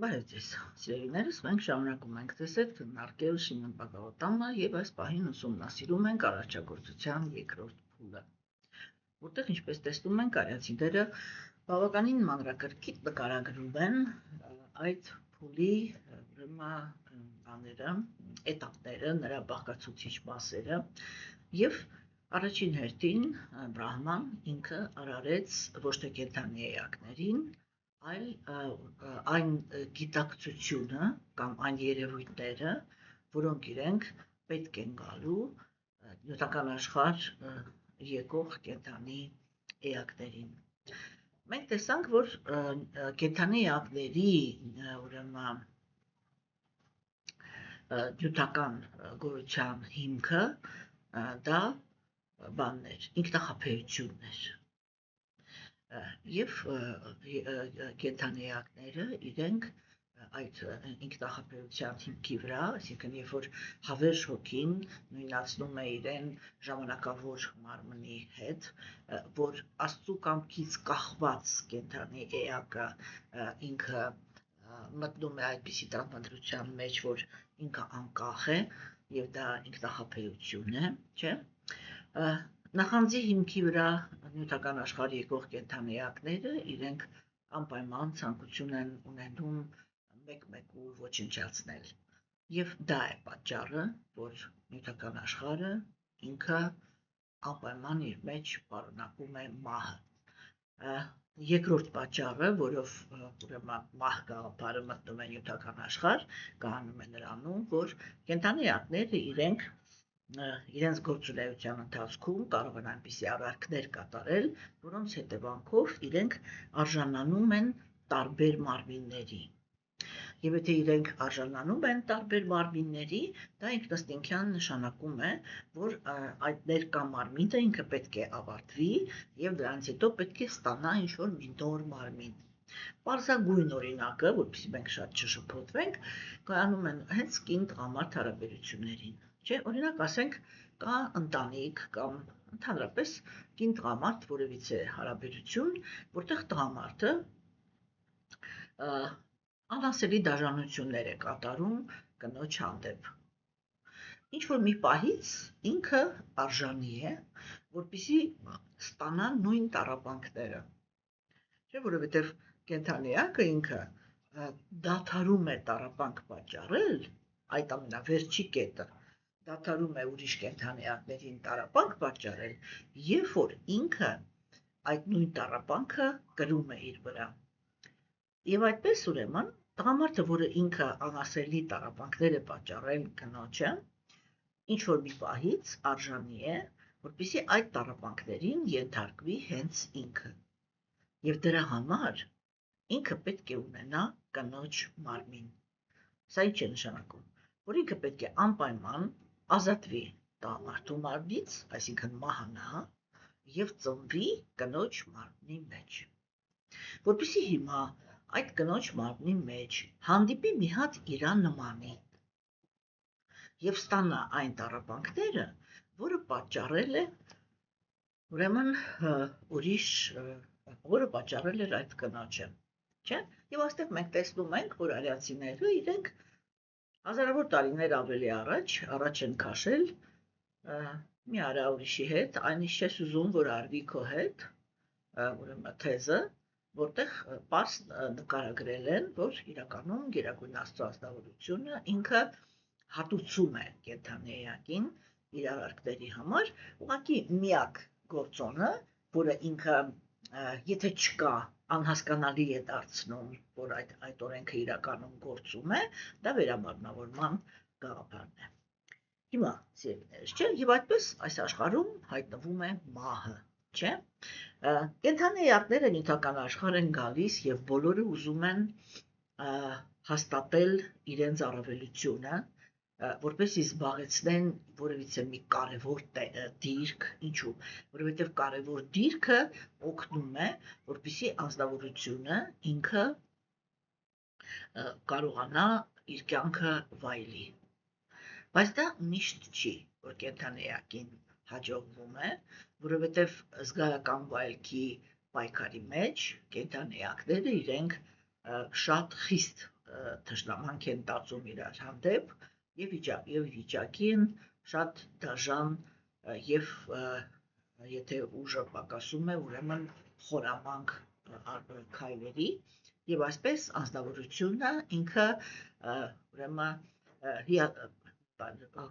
Բարև ձեզ, սիրելիներս, մենք շարունակում ենք ձեզ հետ քննարկել շինապատավատանը եւ այս պահին ուսումնասիրում ենք արարչագործության երկրորդ փուլը, որտեղ ինչպես տեսնում ենք, արիացիները բավականին մանրակրկիտ նկարագրում են այդ փուլի էտապները, նրա բաղկացուցիչ մասերը եւ առաջին հերթին Բրահման ինքը արարեց ոչ թե կենդանի էակներին, այլ այն գիտակցությունը կամ այն երևույթները, որոնք իրենք պետք են գալու նյութական աշխարհ եկող կենդանի էակներին։ Մենք տեսանք, որ կենդանի էակների ուրեմն նյութական գոյության հիմքը դա բաններ, ինքնախաբեություններ։ Եվ կենդանիակները իրենք այդ ինքնախաբեության հիմքի վրա, այսինքն երբ որ հավերժ հոգին նույնացնում է իրեն ժամանակավոր մարմնի հետ, որ Աստծու կամքից կախված կենդանի էակը ինքը մտնում է այդպիսի տրամադրության մեջ, որ ինքը անկախ է եւ դա ինքնախաբեություն է, չէ՞։ Նախանձի հիմքի վրա նյութական աշխարհի եկող կենդանիակները իրենք անպայման ցանկություն են ունենում մեկ-մեկու ոչնչացնել։ Եվ դա է պատճառը, որ նյութական աշխարհը ինքը անպայման իր մեջ պարունակում է մահը։ Երկրորդ պատճառը, որով ուրեմն մահ գաղափարը մտնում է նյութական աշխարհ, կհանում է նրանում, որ կենդանիակները իրենց գործունեության ընթացքում կարող են այնպիսի արարքներ կատարել, որոնց հետևանքով իրենք արժանանում են տարբեր մարմինների։ Եվ եթե իրենք արժանանում են տարբեր մարմինների, դա ինքնըստինքյան նշանակում է, որ այդ ներկա մարմինը ինքը պետք է ավարտվի եւ դրանից հետո պետք է ստանա ինչ-որ մի նոր մարմին։ Պարզագույն օրինակը, որովհետեւ մենք շատ չշփոթվենք, կայանում են հենց կին-տղամարդ հարաբերություններին, չէ՞։ Օրինակ ասենք, կա ընտանիք կամ ընդհանրապես կին-տղամարդ որևիցե հարաբերություն, որտեղ տղամարդը անասելի դաժանություններ է կատարում կնոջ հանդեպ։ Ինչ-որ մի պահից ինքը արժանի է, որպեսզի ստանա նույն տառապանքները, չէ՞, որովհետև կենդանիակը ինքը դադարում է տառապանք պատճառել, այդ ամենավերջի կետը, դադարում է ուրիշ կենդանիակներին տառապանք պատճառել, երբ որ ինքը այդ նույն տառապանքը կրում է իր վրա։ Եվ այդպես ուրեմն տղամարդը, որը ինքը անասելի տառապանքներ է պատճառել կնոջը, ինչ-որ մի պահից արժանի է, որպեսզի այդ տառապանքներին ենթարկվի հենց ինքը։ Եվ դրա համար ինքը պետք է ունենա կնոջ մարմին։ Սա ինչ է նշանակում, որ ինքը պետք է անպայման ազատվի տղամարդու մարմնից, այսինքն մահանա եւ ծնվի կնոջ մարմնի մեջ։ Որպեսզի հիմա այդ կնոջ մարմնի մեջ հանդիպի մի հատ իրա նմանի եւ ստանա այն տառապանքները, որը պատճառել է ուրեմն ուրիշ, որը պատճառել էր այդ կնոջը, չէ՞։ Եվ այստեղ մենք տեսնում ենք, որ արիացիները իրենք հազարավոր տարիներ ավելի առաջ են քաշել մի արա ուրիշի հետ, այնինչ չես ուզում, որ արվի քո հետ, ուրեմն թեզը, որտեղ պարզ նկարագրել են, որ իրականում Գերագույն Աստծո ազնվորությունը ինքը հատուցում է կենդանի էակին իր արարքների համար, ուղղակի միակ գործոնը, որը ինքը եթե չկա, անհասկանալի է դարձնում, որ այդ օրենքը իրականում գործում է, դա վերամարմնավորման գաղափարն է։ Հիմա, սիրելիներս, չէ, եւ այդպես այս աշխարհում հայտնվում է մահը, չէ։ Կենդանի էակները նյութական աշխարհ են գալիս եւ բոլորը ուզում են հաստատել իրենց առավելությունը, որպեսզի զբաղեցնեն որևիցե մի կարևոր դիրք, ինչու, որովհետև կարևոր դիրքը օգնում է, որպեսզի անձնավորությունը ինքը կարողանա իր կյանքը վայելի։ Բայց դա միշտ չի, որ կենդանի էակին հաջողվում է, որովհետև զգայական վայելքի պայքարի մեջ կենդանի էակները իրենք շատ խիստ թշնամանք են տածում իրար հանդեպ եւ վիճակի են շատ դաժան եւ եթե ուժը պակասում է, ուրեմն խորամանկ քայլերի եւ այսպես անձնավորությունը ինքը ուրեմն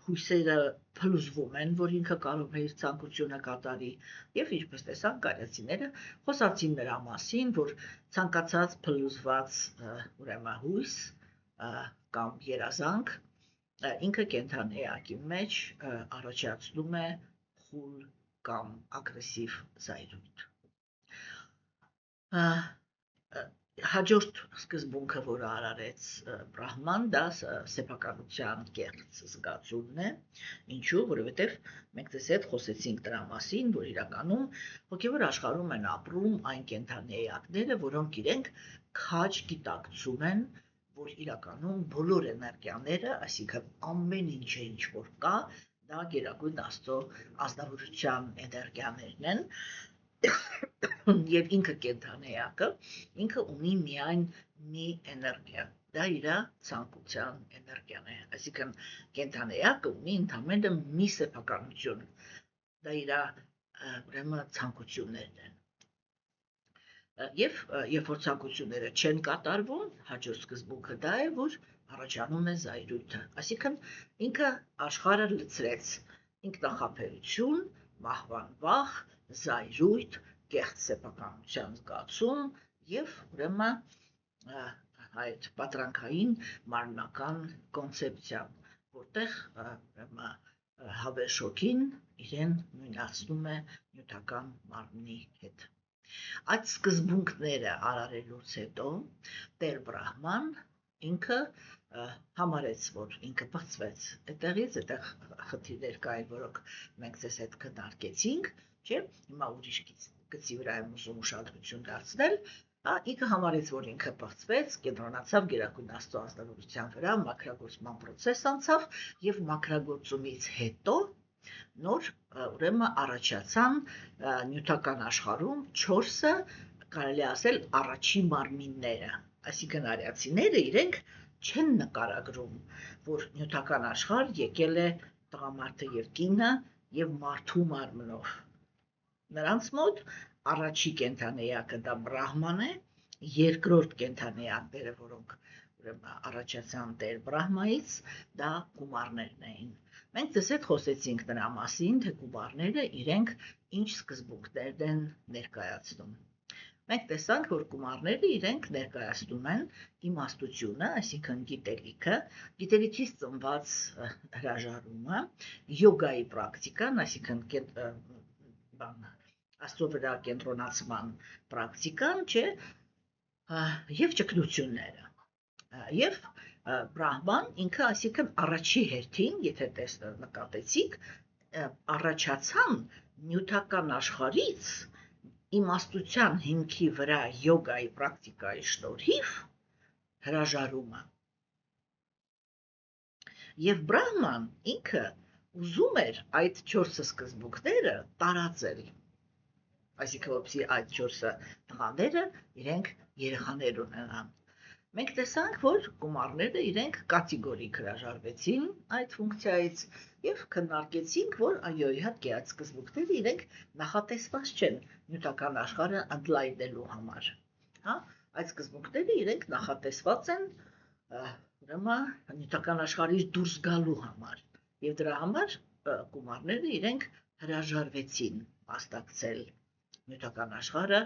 հույսերը փլուզվում են, որ ինքը կարող է իր ցանկությունը կատարի եւ ինչպես տեսանք գարեցիները խոսացին նրա մասին, որ ցանկացած փլուզված ուրեմն հույս կամ երազանք ինքը կենթանի էակի մեջ առաջացնում է խուլ կամ ագրեսիվ զայրույթ։ Հաջորդ սկզբունքը, որը արարեց Բրահման, դա սեփականության կեղծ զգացումն է, ինչու, որովհետև մենք դες հետ խոսեցինք դրա մասին, որ իրականում հոգևոր աշխարհում են ապրում այն կենթանի էակները, որոնք իրենք քաջ գիտակցում են, որ իրականում բոլոր էներգիաները, այսինքն ամեն ինչը ինչ որ կա, դա գերագույն Աստծո ազնվորության էներգիաներն են, եւ ինքը կենթանի էակը, ինքը ունի միայն մի էներգիա, դա իր ցանկության էներգիան է, այսինքն կենթանի էակը ունի ընդամենը մի սեփականություն, դա իր ուրեմն ցանկություններն են։ Եվ երբ որ ցանկությունները չեն կատարվում, հաջորդ սկզբունքը դա է, որ առաջանում է զայրույթը, այսինքն ինքը աշխարհը լցրեց ինքնախաբերություն, մահվան վախ, զայրույթ, կեղծ սեփականության զգացում եւ ուրեմն այդ պատրանքային մարմնական կոնցեպցիան, որտեղ ուրեմն հավերժոքին իրեն նույնացնում է նյութական մարմնի հետ։ Այդ սկզբունքները արարելուց հետո Տեր Բրահման ինքը համարեց, որ ինքը բացվեց այդտեղից, այդտեղ խնդիրներ կային, որոնք մենք ձեզ հետ քննարկեցինք, չէ՞, հիմա ուրիշ գծի վրա եմ ուզում ուշադրություն դարձնել, ինքը համարեց, որ ինքը բացվեց, կենտրոնացավ գերագույն Աստծո ազնվորության վրա, մաքրագործման process անցավ եւ մաքրագործումից հետո նոր ուրեմն առաջացան նյութական աշխարհում 4-ը, կարելի ասել, առաջին մարմինները, այսինքն արիացիները իրենք չեն նկարագրում, որ նյութական աշխարհ եկել է տղամարդը եւ կինը եւ մարդու մարմնով։ Նրանց մոտ առաջի կենթանի էակը դա Բրահման է, երկրորդ կենթանի էակները, որոնք ուրեմն առաջացան Տեր Բրահմայից, դա գումարներն էին։ Մենք դες հետ խոսեցինք նրա մասին, թե գումարները իրենք ինչ սկզբունքներ են ներկայացնում։ Մենք տեսանք, որ գումարները իրենք ներկայացնում են իմաստությունը, այսինքն գիտելիքը, գիտելիքից ծնված հրաժարումը, յոգայի պրակտիկան, այսինքն Աստծո վրա կենտրոնացման պրակտիկան, չէ, եւ ճգնությունները։ Եվ Բրահման ինքը, այսինքն առաջի հերթին, եթե նկատեցիք, առաջացան նյութական աշխարհից իմաստության հիմքի վրա յոգայի պրակտիկայի շնորհիվ հրաժարումը։ Եվ Բրահման ինքը ուզում էր այդ 4 սկզբունքները տարածել, այսինքն որպեսզի այդ 4 տղաները իրենք երեխաներ ունենան։ Մենք տեսանք, որ գումարները իրենք կատեգորիկ հրաժարվեցին այդ ֆունկցիայից եւ քննարկեցինք, որ այո, իհարկե, այդ սկզբունքները իրենք նախատեսված չեն նյութական աշխարհը ընդլայնելու համար։ Հա, այդ սկզբունքները իրենք նախատեսված են ուրեմն նյութական աշխարհից դուրս գալու համար։ Եվ դրա համար գումարները իրենք հրաժարվեցին մասնակցել նյութական աշխարհը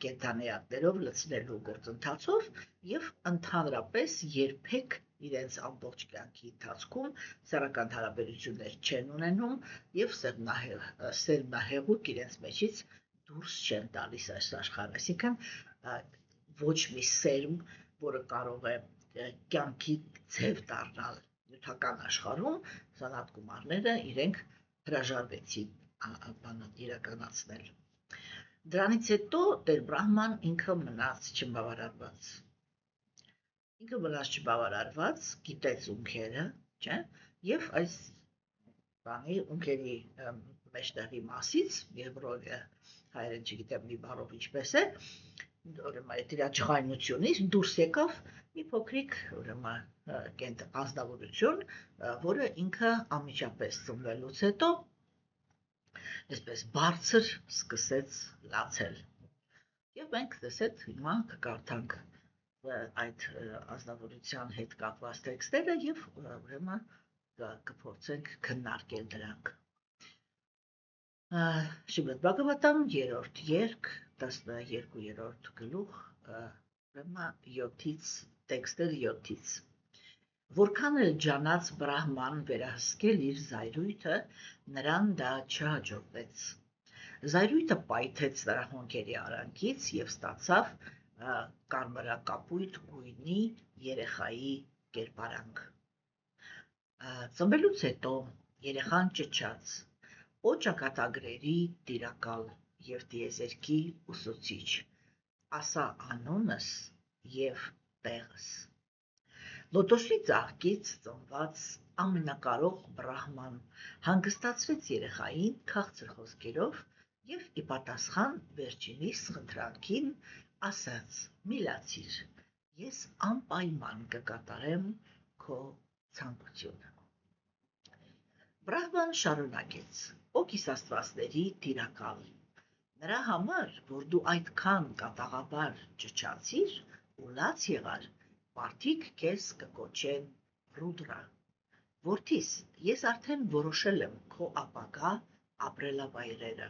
կենթանիակներով լցնելու գործընթացով եւ ընդհանրապես երբեք իրենց ամբողջ կյանքի ընթացքում սեռական հարաբերություններ չեն ունենում եւ սերմնահեղուկ իրենց մեջից դուրս չեն տալիս այս աշխարհը, այսինքն ոչ մի սերմ, որը կարող է կյանքի ձև դառնալ նյութական աշխարհում, սանատ գումարները իրենք հրաժարվեցին իրականացնել։ Դրանից հետո Տեր Բրահման ինքը մնաց չբավարարված։ Ինքը մնաց չբավարարված, գիտեց ունքերը, չէ՞, եւ այս բանի ունքերի մեջտեղի մասից, Եբրոյը հայերեն չգիտեմ մի բառով ինչպես է, ուրեմն այդ իր ջղայնությունից դուրս եկավ մի փոքրիկ ուրեմն ազնվորություն, որը ինքը անմիջապես ծնվելուց հետո այսպես բարձր սկսեց լացել։ Եվ մենք տեսეთ հիմա կկարդանք այդ ազնվորության հետ կապված տեքստերը եւ ուրեմն կփորձենք քննարկել դրանք։ Շիբետ Բագավատամ 3-րդ երգ 12-րդ գլուխ ուրեմն 7-ից տեքստեր 7-ից Որքան էլ ջանաց Բրահման վերահսկել իր զայրույթը, նրան դա չհաջողվեց։ Զայրույթը պայթեց նրա հոնքերի արանքից եւ ստացավ կարմրակապույտ գույնի երեխայի կերպարանք։ Ծնվելուց հետո երեխան ճչաց. «Օ ճակատագրերի տիրակալ եւ տիեզերքի ուսուցիչ, ասա անունս եւ տեղս»։ Լոտոսի ծաղկից ծնված ամենակարող Բրահման հանգստացրեց երեխային քաղցր խոսքերով եւ ի պատասխան վերջինիս խնդրանքին ասաց. «Մի լացիր, ես անպայման կկատարեմ քո ցանկությունը»։ Բրահման շարունակեց. «Ո կիսաստվածների տիրակալ, նրա համար, որ դու այդքան կատաղաբար ճչացիր ու լաց եղար, մարդիկ քեզ կկոչեն Ռուդրա։ Որդիս, ես արդեն որոշել եմ քո ապագա ապրելավայրերը։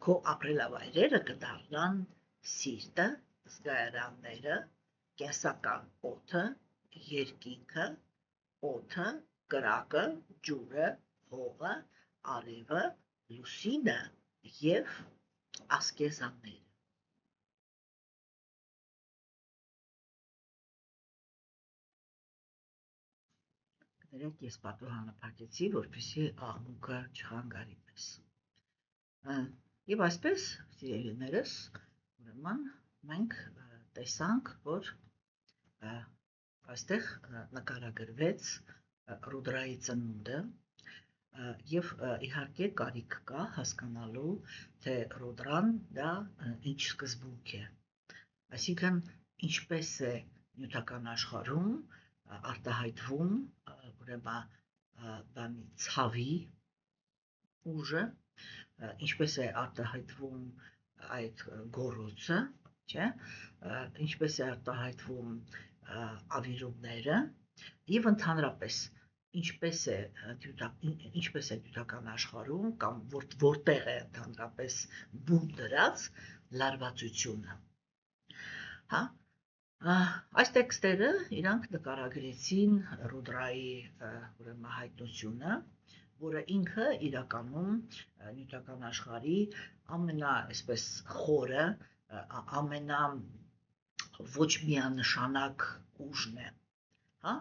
Քո ապրելավայրերը կդառնան սիրտը, զգայարանները, կենսական օդը, երկինքը, օդը, կրակը, ջուրը, հողը, արևը, լուսինը եւ ասկեզանները»։ Կներեք, ես պատուհանը փակեցի, որպեսզի աղմուկը չխանգարի մեզ։ Եվ այսպես, սիրելիներս, ուրեմն մենք տեսանք, որ այստեղ նկարագրվեց Ռուդրայի ծնունդը եւ իհարկե կարիք կա հասկանալու, թե Ռուդրան դա ինչ սկզբունք է, այսինքն ինչպես է նյութական աշխարհում արտահայտվում ուրեմն ցավի ուժը, ինչպես է արտահայտվում այդ գոռոցը, չէ՞, ինչպես է արտահայտվում ավիրումները եւ ընդհանրապես ինչպես է նյութական աշխարհում կամ որտեղ է ընդհանրապես բում դրած լարվածությունը։ Հա, այս տեքստերը իրանք նկարագրեցին Ռուդրայի ուրեմն հայտնությունը, որը ինքը իրականում նյութական աշխարհի այսպես խորը, ոչ միանշանակ ուժն է, հա։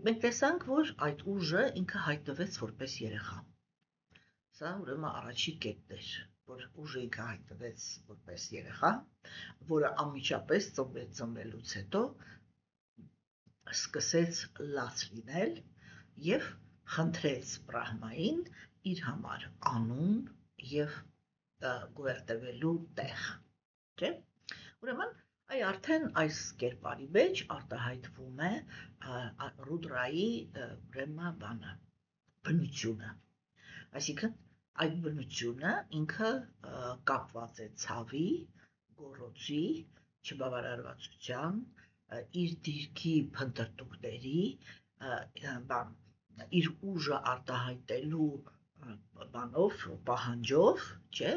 Մենք տեսանք, որ այդ ուժը ինքը հայտնվեց որպես երեխա։ Սա ուրեմն առաջին կետն էր, որ ուժը ինքը հայտնվեց որպես երեխա, որը անմիջապես ծնվելուց հետո սկսեց լաց լինել եւ խնդրեց Բրահմային իր համար անուն եւ գոյատևելու տեղ, չէ՞։ Ուրեմն արդեն այս կերպարի մեջ արտահայտվում է Ռուդրայի ուրեմն բնությունը, այսինքն այդ բնությունը ինքը կապված է ցավի, գոռոցի, չբավարարվածության, իր դիրքի փնտրտուքների, իր ուժը արտահայտելու պահանջով, չէ՞,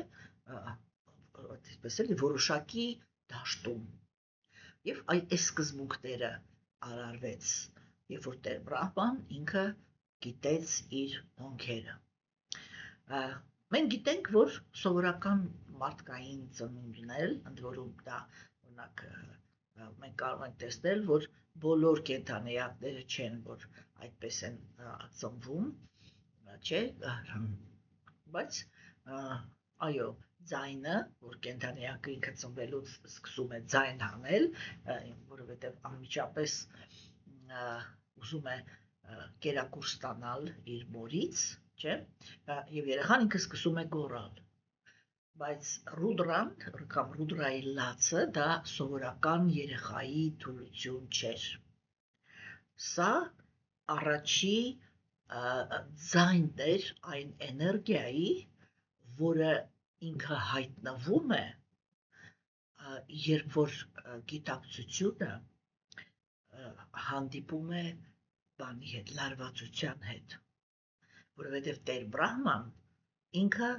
այսպես էլ որոշակի դաշտում։ Եվ այս սկզբունքները արարվեց, երբ որ Տեր Բրահման ինքը գիտեց իր հոնքերը։ Մենք գիտենք, որ սովորական մարդկային ծնունդն էլ, ընդ որում դա օրինակ մենք կարող ենք տեսնել, որ բոլոր կենդանիակները չեն, որ այդպես են ծնվում, չէ, բայց այո, ձայնը, որ կենդանիակը ինքը ծնվելուց սկսում է ձայն հանել, որովհետև անմիջապես ուզում է կերակուր ստանալ իր մորից, չէ, եւ երեխան ինքը սկսում է գոռալ։ Բայց ռուդրան կամ ռուդրայի լացը դա սովորական երեխայի թուլություն չէր։ Սա առաջի ձայնն էր այն էներգիայի, որը ինքը հայտնվում է, երբ որ գիտակցությունը հանդիպում է բանի հետ, լարվածության հետ, որովհետև Տեր Բրահման ինքը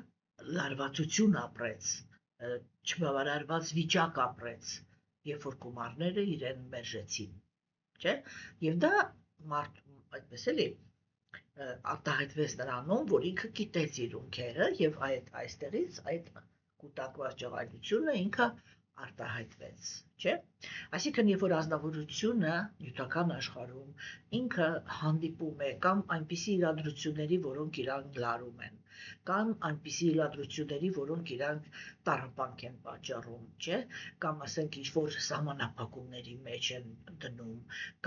լարվածություն ապրեց, չբավարարված վիճակ ապրեց, երբ որ գումարները իրեն մերժեցին, չէ՞, եւ դա այդպես էլի արտահայտվեց նրանում, որ ինքը գիտեց իր ունքերը եւ այստեղից այդ կուտակված ջղայնությունը ինքը արտահայտվեց, չէ՞։ Այսինքն, երբ որ ազնվորությունը նյութական աշխարհում ինքը հանդիպում է կամ այնպիսի իրադրությունների, որոնք իրանք լարում են, կամ այնպիսի իրադրությունների, որոնք իրանք տառապանք են պատճառում, չէ՞, կամ ասենք ինչ-որ սահմանափակումների մեջ են դնում,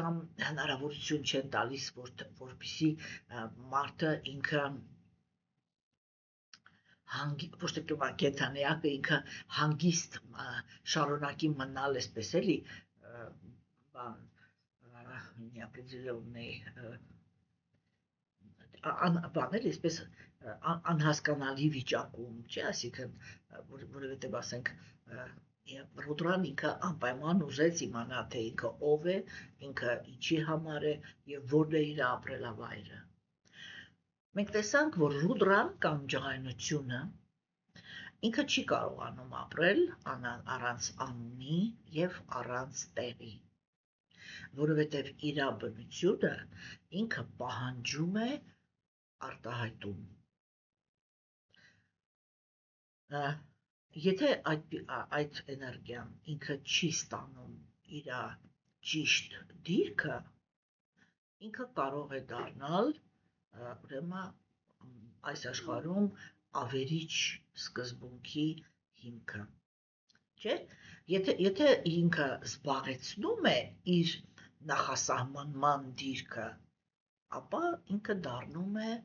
կամ հնարավորություն չեն տալիս, որպեսզի մարդը ինքը ոչ թե կենթանիակը ինքը հանգիստ շարունակի մնալ, այսպես էլի, բաներ, այսպես անհասկանալի վիճակում, չէ, այսինքն, որովհետև ասենք ռուդրան ինքը անպայման ուզեց իմանալ, թե ինքը ով է, ինքը ինչի համար է եւ որն է իր ապրելավայրը։ Մենք տեսանք, որ ռուդրան կամ ջղայնությունը ինքը չի կարողանում ապրել առանց անունի եւ առանց տեղի, որովհետեւ իր բնությունը ինքը պահանջում է արտահայտում։ Եթե այդ էներգիան ինքը չի ստանում իր ճիշտ դիրքը, ինքը կարող է դառնալ ուրեմն այս աշխարհում ավերիչ սկզբունքի հիմքը, չէ՞։ Եթե ինքը զբաղեցնում է իր նախասահմանման դիրքը, ապա ինքը դառնում է,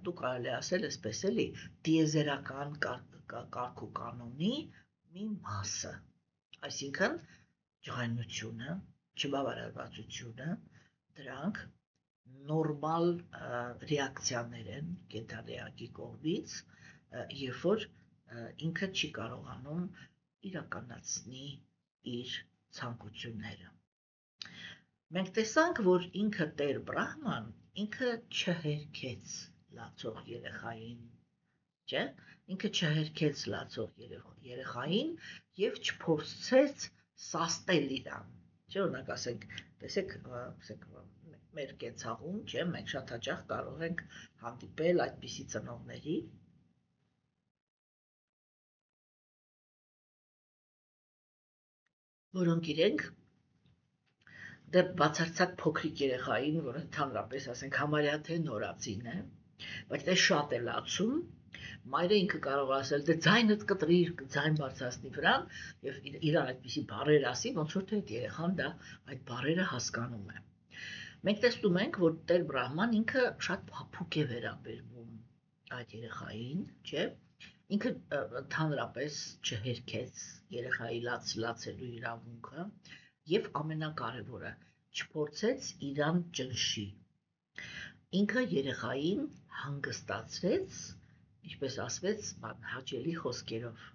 դու կարելի ասել այսպես էլի, տիեզերական կարգ ու կանոնի մի մասը, այսինքն ջղայնությունը, չբավարարվածությունը, դրանք նորմալ ռեակցիաներ են կենթանիակի կողմից, երբ որ ինքը չի կարողանում իրականացնի իր ցանկությունները։ Մենք տեսանք, որ ինքը Տեր Բրահման ինքը չհերքեց լացող երեխային, չէ՞, ինքը չհերքեց լացող երեխային եւ չփորձեց սաստել իրան, չէ՞, օրինակ ասենք, տեսեք, մեր կենցաղում, չէ՞, մենք շատ հաճախ կարող ենք հանդիպել այդպիսի ծնողների, որոնք իրենք դե բացարձակ փոքրիկ երեխային, որ ընդհանրապես ասենք համարյա թե նորածին է, բայց դե շատ է լացում, մայրը ինքը կարող ասել, դե ձայնդ կտրիր, ձայն բարձրացնի վրան եւ իրան այդպիսի բառեր ասի, ոնց որ թե այդ երեխան դա այդ բառերը հասկանում է։ Մենք տեսնում ենք, որ Տեր Բրահման ինքը շատ փափուկ է վերաբերվում այդ երեխային, չէ՞, ինքը ընդհանրապես չհերքեց երեխայի լացելու իրավունքը եւ ամենակարևորը չփորձեց իրան ճնշի։ Ինքը երեխային հանգստացրեց, ինչպես ասվեց, հաճելի խոսքերով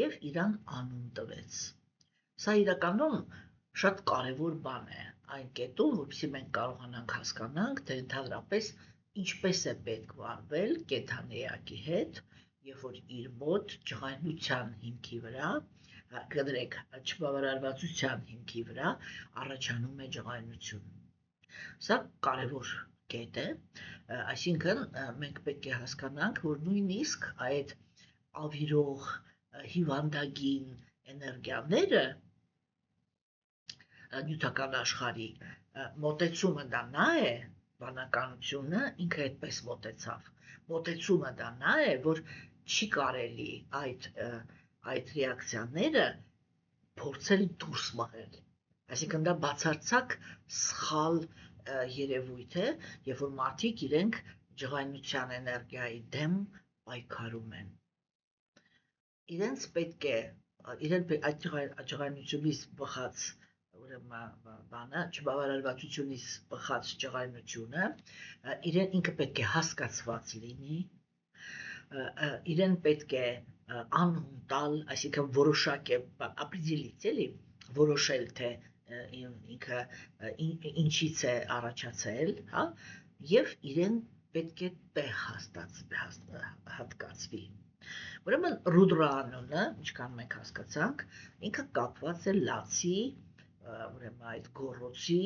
եւ իրան անուն տվեց։ Սա իրականում շատ կարևոր բան է այն կետում, որպեսզի մենք կարողանանք հասկանանք, թե ընդհանրապես ինչպես է պետք վարվել կենդանիակի հետ, երբ որ իր մոտ ջղայնության հիմքի վրա, կներեք, չբավարարվածության հիմքի վրա առաջանում է ջղայնություն։ Սա կարևոր կետ է, այսինքն մենք պետք է հասկանանք, որ նույնիսկ այդ ավիրող, հիվանդագին էներգիաները նյութական աշխարհի մոտեցումը դա նա է, բանականությունը ինքը այդպես մոտեցումը դա նա է, որ չի կարելի այդ ռեակցիաները փորձել դուրս մղել, այսինքն դա բացարձակ սխալ երևույթ է, երբ որ մարդիկ իրենք ջղայնության էներգիայի դեմ պայքարում են։ իրենց պետք է այդ ջղայնությունից բխած ուրեմն բանը չբավարարվածությունից բխած ջղայնությունը ինքը պետք է հասկացված լինի, իրեն պետք է անհուն տալ, այսինքն որոշակ է ապրիդելից էլի որոշել թե ինքը ինչից է առաջացել, հա, եւ իրեն պետք է տեղ հատկացվի։ Ուրեմն Ռուդրա անունը, ինչքան մենք հասկացանք, ինքը կապված է լացի, ուրեմն այդ գոռոցի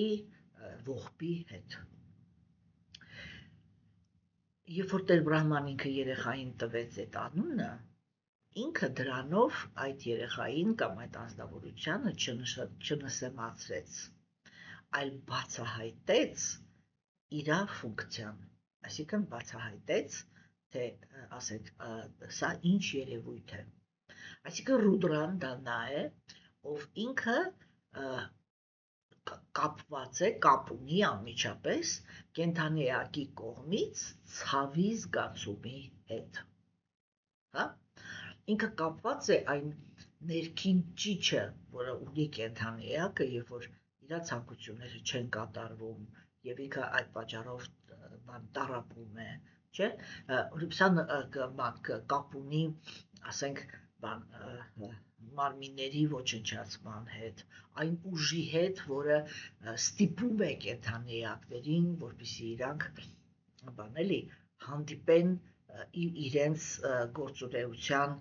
ողբի հետ։ Երբ որ Տեր Բրահման ինքը երեխային տվեց այդ անունը, ինքը դրանով այդ երեխային կամ այդ անձնավորությանը չնսեմացրեց, այլ բացահայտեց իր ֆունկցիան, այսինքն բացահայտեց, թե ասենք սա ինչ երևույթ է։ Այսինքն Ռուդրան դա նա է, ով ինքը կապված է, կապ ունի անմիջապես կենդանի էակի կողմից ցավի զգացումի հետ։ Հա? Ինքը կապված է այն ներքին ճիճը, որը ունի կենդանի էակը, երբ որ իր ցանկությունները չեն կատարվում, եւ ինքը այդ պատճառով տառապում է, չէ՞։ Սա կապ ունի, ասենք, մարմինների ոչնչացման հետ, այն ուժի հետ, որը ստիպում է կենդանի էակներին, որպեսզի իրանք բանելի հանդիպեն իրենց գործունեության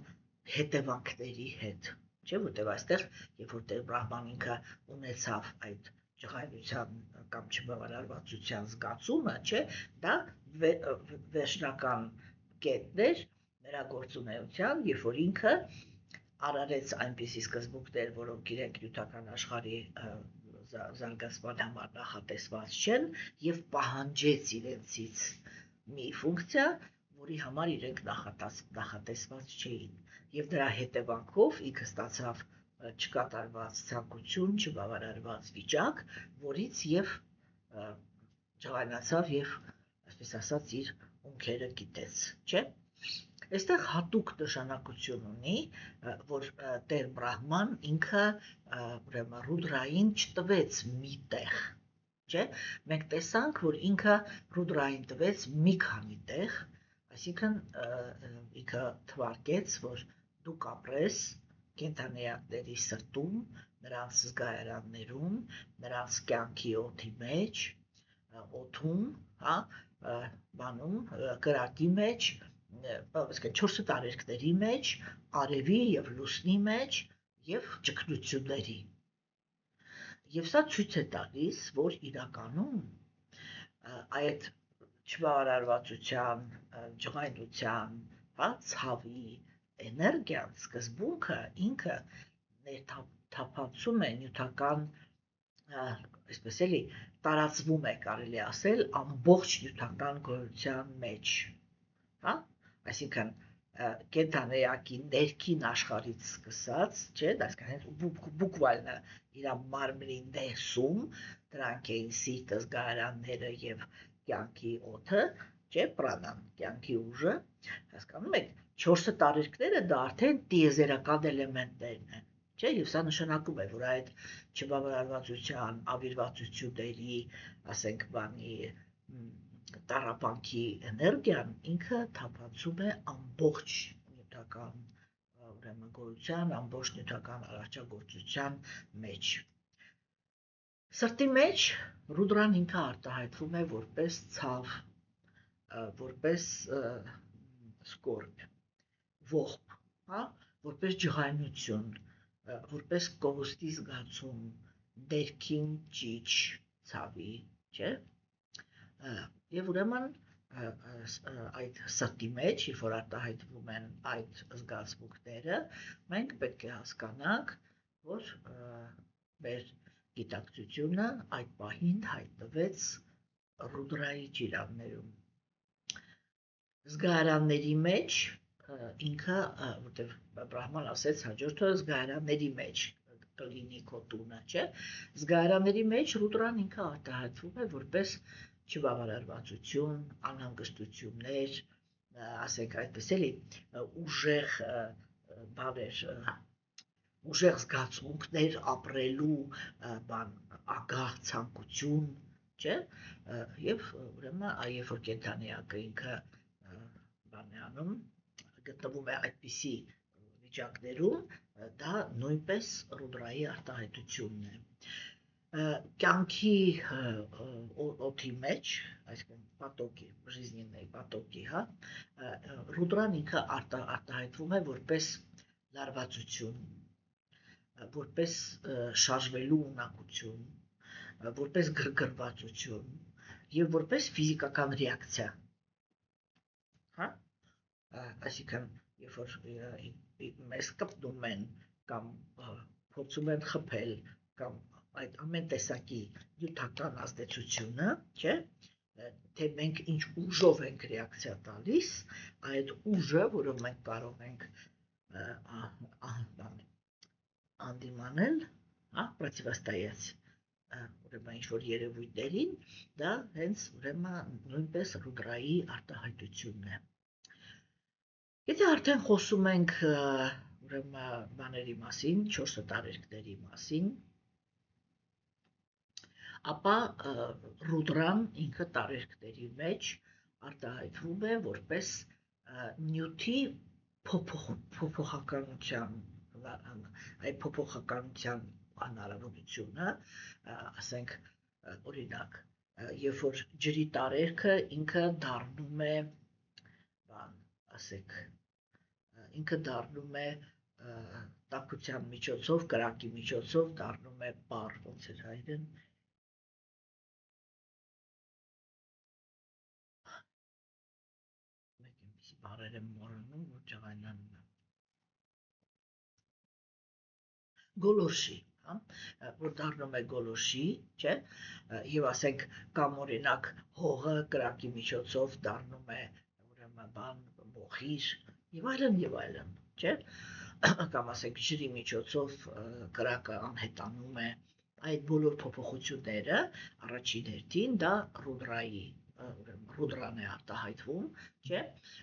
հետևանքների հետ, չէ՞, որտեղ այստեղ, երբ որ Տեր Բրահման ինքը ունեցավ այդ ջղայնության կամ չբավարարվածության զգացումը, չէ, դա վերջնական կետն էր նրա գործունեության, երբ որ ինքը արարեց այնպիսի սկզբունքներ, որոնք իրենք նյութական աշխարհի զարգացման համար նախատեսված չեն, եւ պահանջեց իրենցից մի ֆունկցիա, որի համար իրենք նախատեսված չէին, եւ դրա հետևանքով ինքը ստացավ չկատարված ցանկություն, չբավարարված վիճակ, որից եւ ջղայնացավ եւ, այսպես ասած, իր ունքերը կիտեց, չէ՞։ Այստեղ հատուկ նշանակություն ունի, որ Տեր Բրահման ինքը ուրեմն Ռուդրային չտվեց մի տեղ, չէ՞։ Մենք տեսանք, որ ինքը Ռուդրային տվեց մի քանի տեղ, այսինքն ինքը թվարկեց, որ դու կապրես կենդանիակների սրտում, նրանց զգայարաններում, նրանց կյանքի օդի մեջ, օդում, հա, բանում, կրակի մեջ, 4 տարերկների մեջ, արևի եւ լուսնի մեջ եւ ճգնությունների։ Եվ սա ցույց է տալիս, որ իրականում այդ չբավարարվածության, ջղայնության, հա, ցավի էներգիան, սկզբունքը ինքը ներթափանցում է նյութական, այսպես էլի, տարածվում է, կարելի ասել, ամբողջ նյութական գոյության մեջ, հա, այսինքն կենդանեակի ներքին աշխարհից սկսած, չէ, այսինքն բուկվալնը իր մարմնի ներսում, դրանք էին սիրտը, զգայարանները եւ կյանքի օդը, չէ, պրանան, կյանքի ուժը, հասկանում եք, 4 տարերկները դա արդեն տիեզերական էլեմենտներն են, չէ, եւ սա նշանակում է, որ այդ չբավարարվածության, ավիրվածությունների, ասենք, բանի տառապանքի էներգիան ինքը թափանցում է ամբողջ նյութական ուրեմն գոյության, ամբողջ նյութական արարչագործության մեջ։ Սրտի մեջ Ռուդրան ինքը արտահայտվում է որպես ցավ, որպես սկորբ, ողբ, հա, որպես ջղայնություն, որպես կորուստի զգացում, ներքին ճիճ ցավի, չէ՞։ Եվ ուրեմն այդ սրտի մեջ, երբ որ արտահայտվում են այդ զգացմունքները, մենք պետք է հասկանանք, որ մեր գիտակցությունը այդ պահին հայտնվեց Ռուդրայի ջիրաններում։ Զգայարանների մեջ ինքը, որտեղ Բրահման ասեց հաջորդը զգայարանների մեջ կլինի քո տունը, չէ՞։ Զգայարանների մեջ Ռուդրան ինքը արտահայտվում է որպես չբավարարվածություն, անհանգստություններ, ասենք այդպես էլի, ուժեղ բաներ ուժեղ զգացմունքներ ապրելու բան ագահ ցանկություն, չէ՞, եւ ուրեմն երբ որ կենդանիակը ինքը բան է անում, գտնվում է այդպիսի վիճակներում, դա նույնպես ռուդրայի արտահայտությունն է։ Կյանքի օդի մեջ, այսինքն պատոկի, жизненной պատոկի, հա, ռուդրան ինքը արտահայտվում է որպես լարվածություն, որպես շարժվելու ունակություն, որպես գրգռվածություն եւ որպես ֆիզիկական ռեակցիա, հա, այսինքն երբ որ մեզ կպտում են կամ փորձում են խփել կամ այդ ամեն տեսակի նյութական ազդեցությունը, չէ, թե մենք ինչ ուժով ենք ռեակցիա տալիս, այդ ուժը, որով մենք կարող ենք անդիմանել, противостоять, ուրեմն ինչ-որ երևույթներին, դա հենց ուրեմն նույնպես ռուդրայի արտահայտությունն է։ Եթե արդեն խոսում ենք ուրեմն բաների մասին, 4 տարերկների մասին, ապա ռուդրան ինքը տարերկների մեջ արտահայտվում է որպես նյութի փոփոխականության, այդ փոփոխականության հնարավորությունը, ասենք օրինակ, երբ որ ջրի տարերքը ինքը դառնում է, բան, ասեք, ինքը դառնում է տաքության միջոցով, կրակի միջոցով դառնում է բառ, ոնց էր հայերեն, բառեր եմ մոռանում, որ ջղայնանում եմ, գոլորշի, որ դառնում է գոլորշի, չէ, եւ ասենք կամ օրինակ հողը կրակի միջոցով դառնում է ուրեմն բան մոխիր եւ այլն, չէ, կամ ասենք ջրի միջոցով կրակը անհետանում է, այդ բոլոր փոփոխությունները առաջին հերթին դա ռուդրան է արտահայտվում, չէ,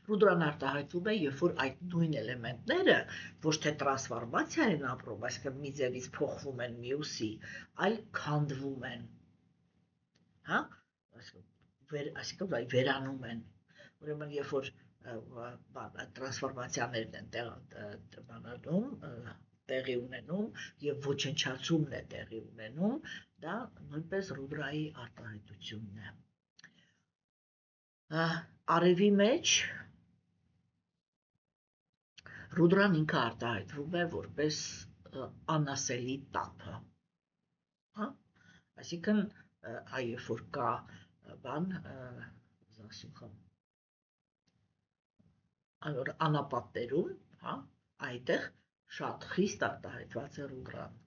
ռուդրան արտահայտվում է, երբ որ այդ նույն էլեմենտները ոչ թե տրանսֆորմացիա են ապրում, այսինքն մի ձևից փոխվում են մյուսի, այլ քանդվում են, հա, այսինքն վերանում են, ուրեմն երբ որ տրանսֆորմացիաներն են տեղի ունենում եւ ոչնչացումն է տեղի ունենում, դա նույնպես ռուդրայի արտահայտությունն է։ Արևի մեջ ռուդրան ինքը արտահայտվում է որպես անասելի տափը, հա, այսինքն երբ որ կա բան, անապատներում, հա, այդտեղ շատ խիստ արտահայտված է ռուդրան,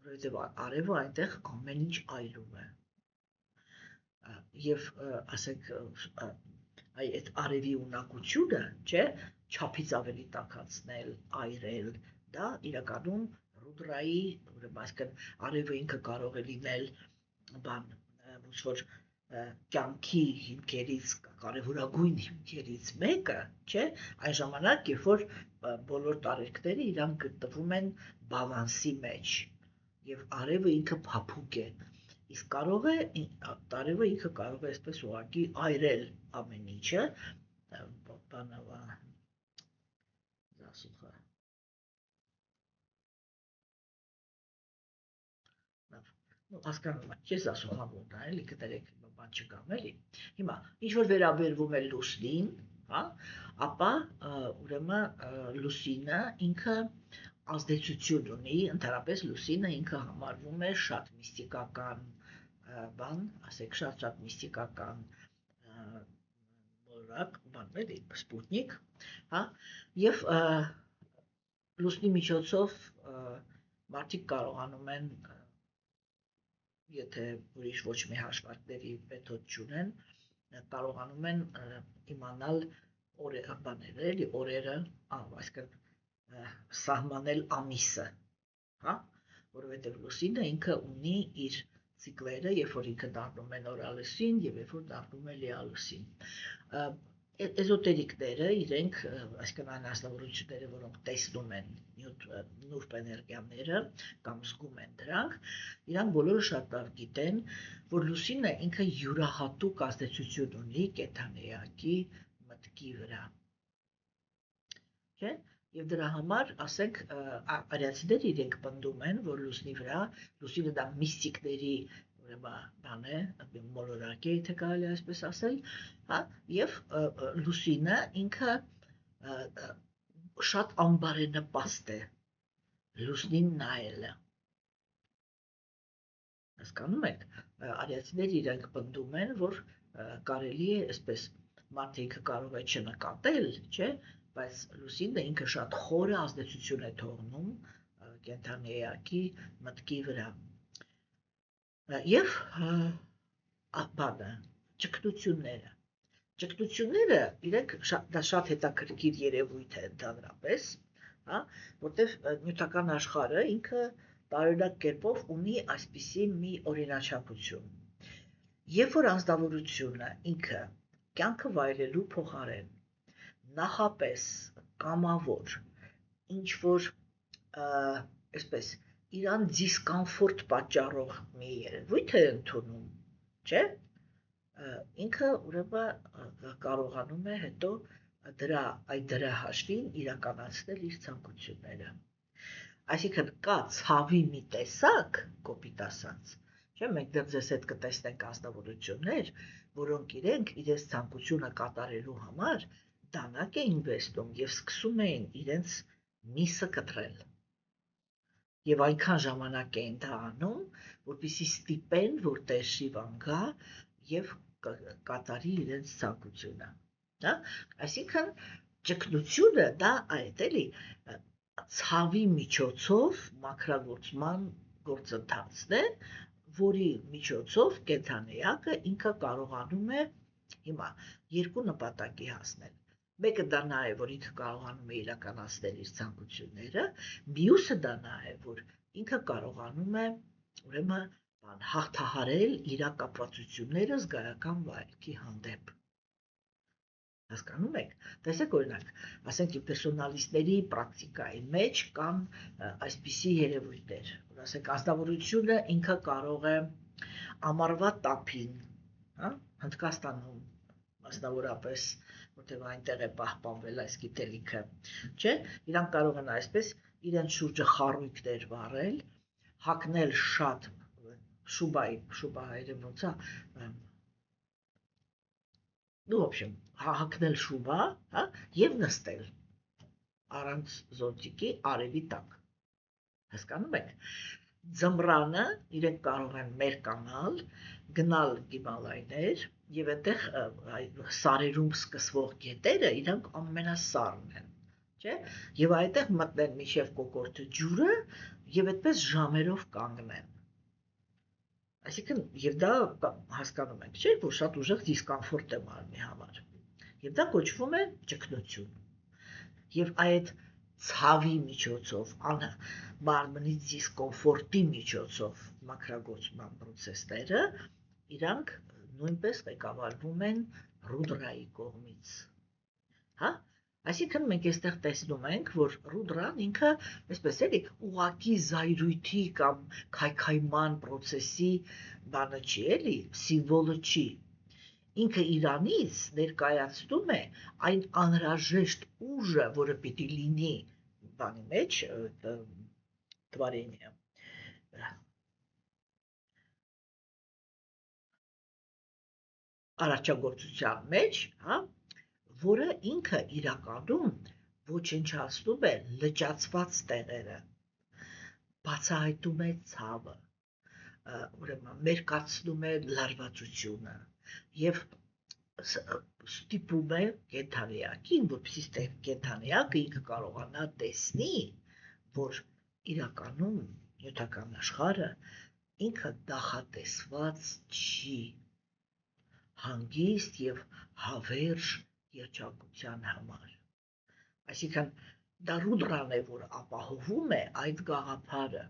որովհետև արևը այնտեղ ամեն ինչ այրում է, եւ ասենք այդ արևի ունակությունը, չէ, չափից ավելի տաքացնել, այրել, դա իրականում ռուդրայի, այսինքն արևը ինքը կարող է լինել բան, ոչ որ կյանքի հիմքերից, կարևորագույն հիմքերից մեկը, չէ, այն ժամանակ, երբ որ բոլոր տարերկները իրանք գտնվում են բալանսի մեջ, եւ արևը ինքը փափուկ է, իսկ տարևը ինքը կարող է այսպես ուղղակի այրել ամեն ինչը, բանավա, զասուխա, հասկանում եմ, չես ասում համոն, էլի կտերեք բան չկամ, էլի, հիմա, ինչ որ վերաբերվում է լուսնին, հա, ապա ուրեմն լուսինը ինքը ազդեցություն ունի, ընդհանրապես լուսինը ինքը համարվում է շատ միստիկական բան, ասեք շատ միստիկական մոլորակ, բան, էլի, սպուտնիկ, հա, եւ լուսնի միջոցով մարդիկ կարողանում են, եթե ուրիշ ոչ մի հաշվարկների մեթոդ չունեն, կարողանում են իմանալ բաները, էլի, օրերը, այսինքն սահմանել ամիսը, հա, որովհետև լուսինը ինքը ունի իր ցիկլերը, երբ որ ինքը դառնում է նորալուսին եւ երբ որ դառնում է լիալուսին։ էզոտերիկները իրենք, այսինքն այն ազնվորությունները, որոնք տեսնում են նուրբ էներգիաները կամ զգում են դրանք, իրանք բոլորը շատ լավ գիտեն, որ լուսինը ինքը յուրահատուկ ազդեցություն ունի կենդանիակի մտքի վրա։ Չէ՞։ Եվ դրա համար, ասենք, արիացիները իրենք պնդում են, որ լուսինը դա միստիկների բան է, մոլորակ է, եթե կարելի այսպես ասել, հա, եւ լուսինը ինքը շատ անբարենպաստ է լուսնին նայելը։ Հասկանում եք, արիացիները իրենք պնդում են, որ կարելի է այսպես մարդիկ կարող է չնկատել, չէ, բայց լուսինը ինքը շատ խորը ազդեցություն է թողնում կենդանիակի մտքի վրա։ Եվ բանը, ճգնությունները իրենք դա շատ հետաքրքիր երևույթ է ընդհանրապես, հա, որտեղ նյութական աշխարհը ինքը տարօրինակ կերպով ունի այսպիսի մի օրինաչափություն։ Երբ որ անձնավորությունը ինքը կյանքը վայելելու փոխարեն նախապես կամավոր ինչ որ այսպես իրան դիսկոմֆորտ պատճառող մի երևույթ է ընդունում, չէ՞, ինքը ուրեմն կարողանում է հետո դրա հաշվին իրականացնել իր ցանկությունները։ Այսինքն կա ցավի մի տեսակ, կոպիտ ասած, չէ՞, մենք դեռ ձեզ հետ կտեսնենք ազնվորություններ, որոնք իրենք իրենց ցանկությունը կատարելու համար դանակ էին վերցնում եւ սկսում էին իրենց միսը կտրել։ Եվ այնքան ժամանակ էին դա անում, որպեսզի ստիպեն, որ Տեր Շիվան գա եւ կատարի իրենց ցանկությունը, հա, այսինքն ճգնությունը դա այդ էլի ցավի միջոցով մաքրագործման գործընթացն է, որի միջոցով կենդանիակը ինքը կարողանում է հիմա երկու նպատակի հասնել։ Մեկը դա նա է, որ ինքը կարողանում է իրականացնել իր ցանկությունները, մյուսը դա նա է, որ ինքը կարողանում է ուրեմն հաղթահարել իր կապվածությունները զգայական վայելքի հանդեպ։ Հասկանում եք։ Տեսեք օրինակ, ասենք պերսոնալիստների պրակտիկայի մեջ կան այսպիսի երևույթներ, որ ասենք ազնվորությունը ինքը կարող է ամառվա տափին, հա, Հնդկաստանում մասնավորապես, որտեղ այնտեղ է պահպանվել այս գիտելիքը, չէ, իրանք կարող են այսպես իրենց շուրջը խարույկներ վառել, հագնել շատ շուբա հայերեն ոնց է, ну, в общем, հագնել շուբա, հա, եւ նստել առանց զոնտիկի արևի տակ։ Հասկանում եք։ Ձմռանը իրենք կարող են մերկանալ, գնալ Հիմալայներ եւ այդտեղ սարերում սկսվող գետերը իրանք ամենասարն են, չէ՞։ Եվ այդտեղ մտնեն մինչև կոկորդը ջուրը եւ այդպես ժամերով կանգնեն։ Այսինքն եւ դա հասկանում ենք, չէ՞, որ շատ ուժեղ դիսկոմֆորտ է մարմնի համար։ Եվ դա կոչվում է ճգնություն։ Եվ այդ ցավի միջոցով, մարմնի դիսկոմֆորտի միջոցով մաքրագործման պրոցեսները իրանք նույնպես ղեկավարվում են Ռուդրայի կողմից։ Հա? Այսինքն մենք այստեղ տեսնում ենք, որ Ռուդրան ինքը, այսպես էլի, ուղղակի զայրույթի կամ քայքայման պրոցեսի բանը չի, էլի, սիմվոլը չի։ Ինքը իրանից ներկայացնում է այն անհրաժեշտ ուժը, որը պիտի լինի բանի մեջ, տվարենիա, արարչագործության մեջ, հա, որը ինքը իրականում ոչնչացնում է լճացված տեղերը, բացահայտում է ցավը, ուրեմն մերկացնում է լարվածությունը եւ ստիպում է կենդանիակին, որպեսզի կենդանիակը ինքը կարողանա տեսնի, որ իրականում նյութական աշխարհը ինքը նախատեսված չի հանգիստ եւ հավերժ երջանկության համար։ Այսինքն դա Ռուդրան է, որ ապահովում է այդ գաղափարը,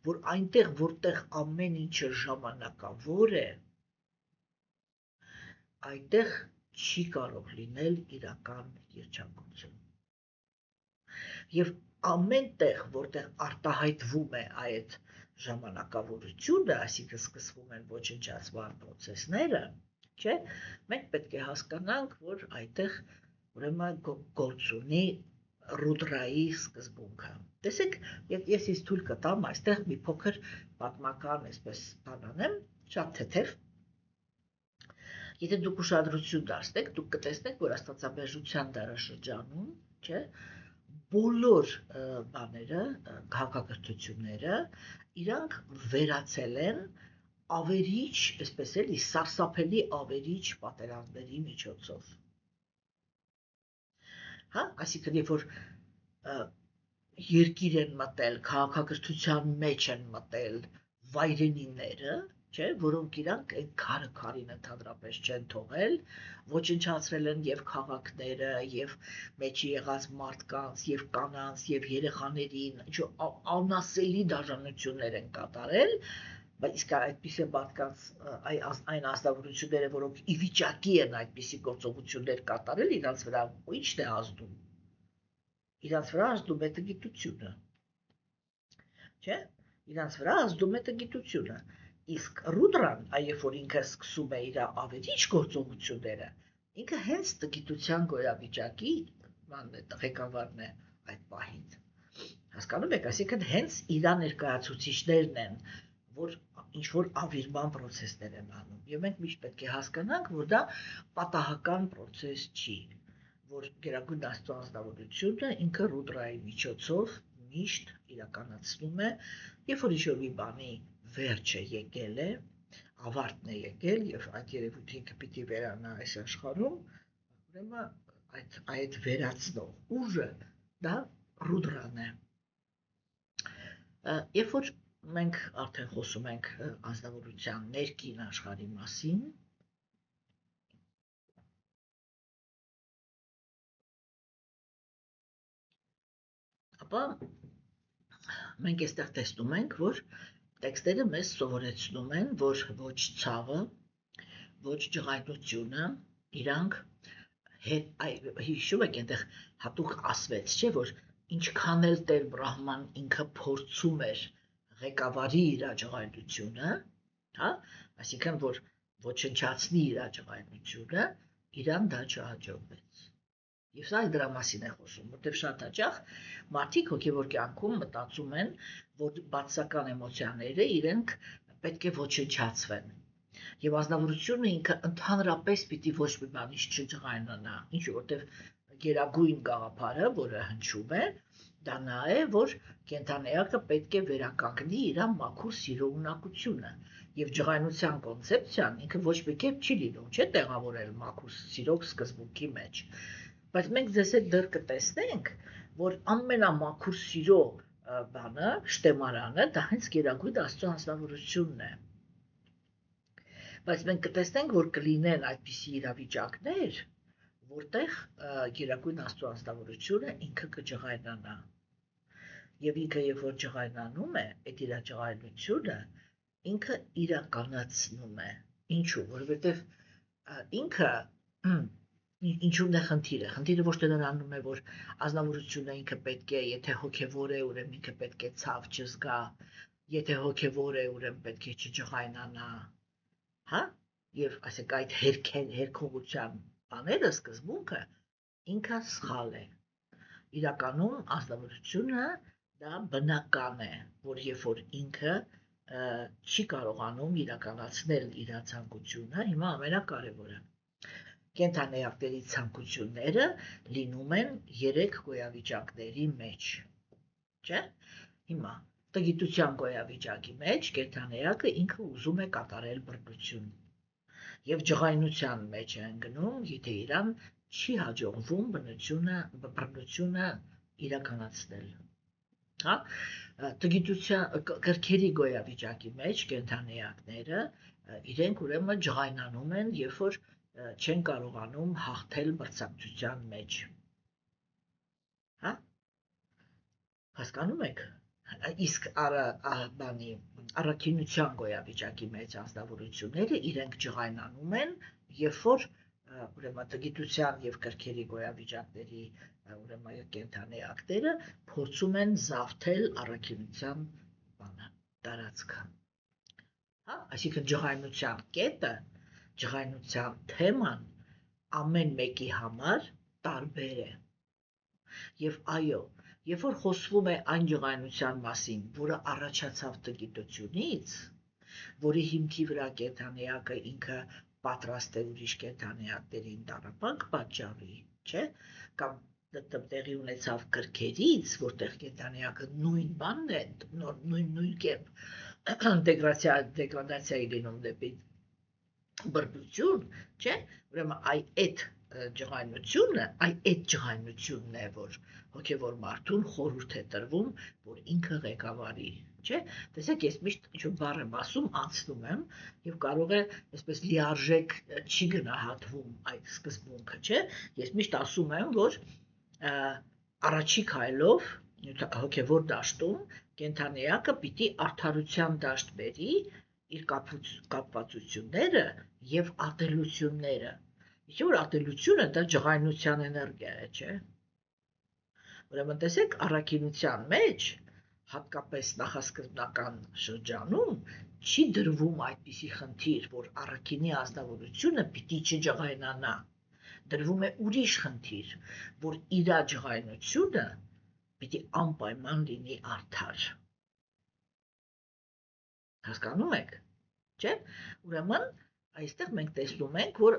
որ այնտեղ, որտեղ ամեն ինչը ժամանակավոր է, այնտեղ չի կարող լինել իրական երջանկություն։ Եվ ամեն տեղ, որտեղ արտահայտվում է այդ ժամանակավորությունը, այսինքն սկսվում են ոչնչացման process-ները, չէ, մենք պետք է հասկանանք, որ այդտեղ ուրեմն գործ ունի Ռուդրայի սկզբունքը։ Տեսեք, ես ինձ թույլ կտամ այստեղ մի փոքր պատմական այսպես բան անեմ, շատ թեթև։ Եթե դուք ուշադրություն դարձնեք, դուք կտեսնեք, որ աստվածաբեժության դարաշրջանում, չէ, բոլոր բաները, քաղաքակրթությունները իրանք վերացել են ավերիչ, այսպես էլի, սարսափելի ավերիչ պատերազմների միջոցով։ Հա, այսինքն երբ որ երկիր են մտել, քաղաքակրթության մեջ են մտել վայրենիները, չէ, որոնք իրանք այդ քարը քարին ընդհանրապես չեն թողել, ոչնչացրել են եւ քաղաքները, եւ մեջի եղած մարդկանց, եւ կանանց, եւ երեխաներին, անասելի դաժանություններ են կատարել, բայց իսկ այդպիսի մարդկանց այն ազնվորությունները, որոնք ի վիճակի են այդպիսի գործողություններ կատարել, իրանց վրա ի՞նչն է ազդում։ Իրանց վրա ազդում է տգիտությունը։ Չէ՞։ Իրանց վրա ազդում է տգիտությունը։ Իսկ Ռուդրան, երբ որ ինքը սկսում է իր ավերիչ գործողությունները, ինքը հենց տգիտության գոյավիճակի ղեկավարն է այդ պահին։ Հասկանում եք, այսինքն հենց իր ներկայացուցիչներն են, որ ինչ-որ ավիրման process-ներ են անում։ Եվ մենք միշտ պետք է հասկանանք, որ դա պատահական process չի, որ Գերագույն Աստծո անձնավորությունը ինքը Ռուդրայի միջոցով միշտ իրականացնում է, երբ որ ինչ-որ մի բանի վերջը եկել է, ավարտն է եկել եւ այդ երևույթը ինքը պիտի վերանա այս աշխարհում, ուրեմն այդ վերացնող ուժը դա Ռուդրան է։ Երբ որ մենք արդեն խոսում ենք անձնավորության ներքին աշխարհի մասին, ապա մենք այստեղ տեսնում ենք, որ տեքստերը մեզ սովորեցնում են, որ ոչ ցավը, ոչ ջղայնությունը, իրանք հիշում եք այնտեղ հատուկ ասվեց, չէ, որ ինչքան էլ Տեր Բրահման ինքը փորձում էր ղեկավարի իր աջակայությունը, հա, այսինքն որ ոչնչացնի իր աջակայությունը, իրան դա չհաջողվեց։ Եվ սա դրա մասին է խոսում, որտեղ շատ հաճախ մարդիկ հոգևոր կյանքում մտածում են, որ բացասական էմոցիաները իրենք պետք է ոչնչացվեն։ Եվ ազնվորությունը ինքը ընդհանրապես պիտի ոչ մի բանից չջղայնանա, ինչ որտեղ գերագույն գաղափարը, որը հնչում է, դա նա է, որ կենդանեակը պետք է վերականգնի իր մաքուր սիրո ունակությունը եւ ջղայնության կոնցեպցիան ինքը ոչ մի կերպ չի լինում, չէ՞ տեղավորել մաքուր սիրո սկզբունքի մեջ։ Բայց մենք ձեզ հետ դեռ կտեսնենք, որ ամենամաքուր սիրո բանը, շտեմարանը դա հենց Գերագույն Աստծո անձնավորությունն է։ Բայց մենք կտեսնենք, որ կլինեն այդպիսի իրավիճակներ, որտեղ Գերագույն Աստծո անձնավորությունը ինքը կջղայնանա։ Եվ ինքը երբ որ ջղայնանում է, այդ իր ջղայնությունը ինքը իրականացնում է։ Ինչու՞, որովհետև ինքը ինչու՞ն է խնդիրը։ Խնդիրը ոչ թե նրանում է, որ ազնվորությունը ինքը պետք է, եթե հոգևոր է, ուրեմն ինքը պետք է ցավ չզգա, եթե հոգևոր է, ուրեմն պետք է չջղայնանա, հա? Եվ ասենք այդ հերքողության բաները, սկզբունքը ինքը սխալ է։ Իրականում ազնվորությունը դա բնական է, որ երբ որ ինքը չի կարողանում իրականացնել իր ցանկությունը, հիմա ամենակարևորը կենդանեակների ցանկությունները լինում են 3 գոյավիճակների մեջ, չէ՞։ Հիմա տգիտության գոյավիճակի մեջ կենդանեակը ինքը ուզում է կատարել բռնություն եւ ջղայնության մեջ է ընկնում, եթե իրան չի հաջողվում բռնությունը իրականացնել։ Հա, տգիտության կրքերի գոյավիճակի մեջ կենդանեակները իրենք ուրեմն ջղայնանում են, երբ որ չեն կարողանում հաղթել մրցակցության մեջ։ Հա? Հասկանում եք։ Իսկ առաքինության գոյավիճակի մեջ անձնավորությունները իրենք ջղայնանում են, երբ որ ուրեմն տգիտության եւ կրքերի գոյավիճակների ուրեմն կենթանի ակտերը փորձում են զավթել առաքինության բանը տարածքը։ Հա, այսինքն ջղայնության կետը, ջղայնության թեման ամեն մեկի համար տարբեր է։ Եվ այո, երբ որ խոսվում է այն ջղայնության մասին, որը առաջացավ տգիտությունից, որի հիմքի վրա կենթանիակը ինքը պատրաստ է ուրիշ կենթանիակներին տառապանք պատճառի, չէ, կամ տեղի ունեցավ կրքերից, որտեղ կենթանիակը նույն բանն է, նույն կերպ դեգրադացիայի լինում դեպի բրբություն, չէ, ուրեմն այդ ջղայնությունն է, որ հոգևոր մարդուն խորհուրդ է տրվում, որ ինքը ղեկավարի, չէ, տեսեք, ես միշտ ինչ-որ բառ եմ ասում, անցնում եմ եւ կարող է այսպես լիարժեք չի գնահատվում այդ սկզբունքը, չէ, ես միշտ ասում եմ, որ առաջի քայլով հոգևոր դաշտում կենթանիակը պիտի արդարության դաշտ բերի իր կապվածությունները եւ ատելությունները։ Իսկ որ ատելությունը դա ջղայնության էներգիա է, չէ։ Ուրեմն տեսեք, առաքինության մեջ, հատկապես նախասկզբնական շրջանում, չի դրվում այդպիսի խնդիր, որ առաքինի ազնվորությունը պիտի չջղայնանա։ Դրվում է ուրիշ խնդիր, որ իր ջղայնությունը պիտի անպայման լինի արդար։ Հասկանում եք, չէ՞։ Ուրեմն այստեղ մենք տեսնում ենք, որ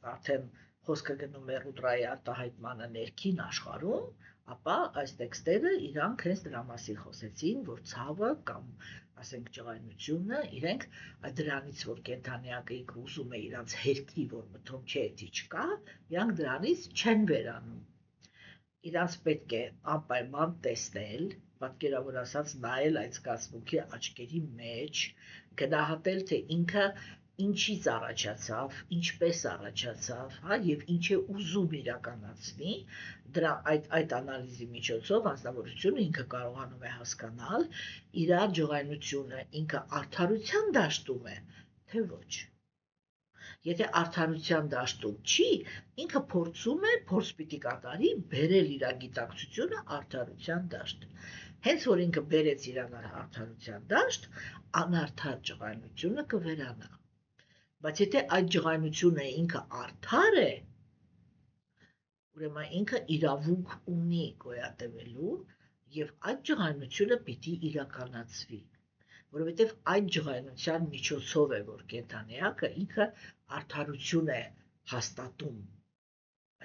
արդեն խոսքը գնում է Ռուդրայի արտահայտմանը ներքին աշխարհում, ապա այս տեքստերը իրանք հենց դրա մասին խոսեցին, որ ցավը կամ ասենք ջղայնությունը իրենք դրանից, որ կենթանիակը ինքը ուզում է իրանց հերքի, որ մտում չէ, դա չկա, իրանք դրանից չեն վերանում։ Իրանց պետք է անպայման տեսնել, պատկերավոր ասած նայել այդ զգացմունքի աչքերի մեջ, գնահատել, թե ինքը ինչից առաջացավ, ինչպես առաջացավ, հա, եւ ինչ է ուզում իրականացնի, դրա այդ անալիզի միջոցով անձնավորությունը ինքը կարողանում է հասկանալ իր ջղայնությունը, ինքը արդարության դաշտում է, թե ոչ։ Եթե արդարության դաշտում չի, ինքը փորձ պիտի կատարի բերել իր գիտակցությունը արդարության դաշտ։ Հենց որ ինքը բերեց իր արդարության դաշտ, անարդար ջղայնությունը կվերանա։ Բայց եթե այդ ջղայնությունը ինքը արդար է, ուրեմն ինքը իրավունք ունի գոյատևելու եւ այդ ջղայնությունը պիտի իրականացվի, որովհետեւ այդ ջղայնության միջոցով է, որ կենթանիակը ինքը արդարություն է հաստատում,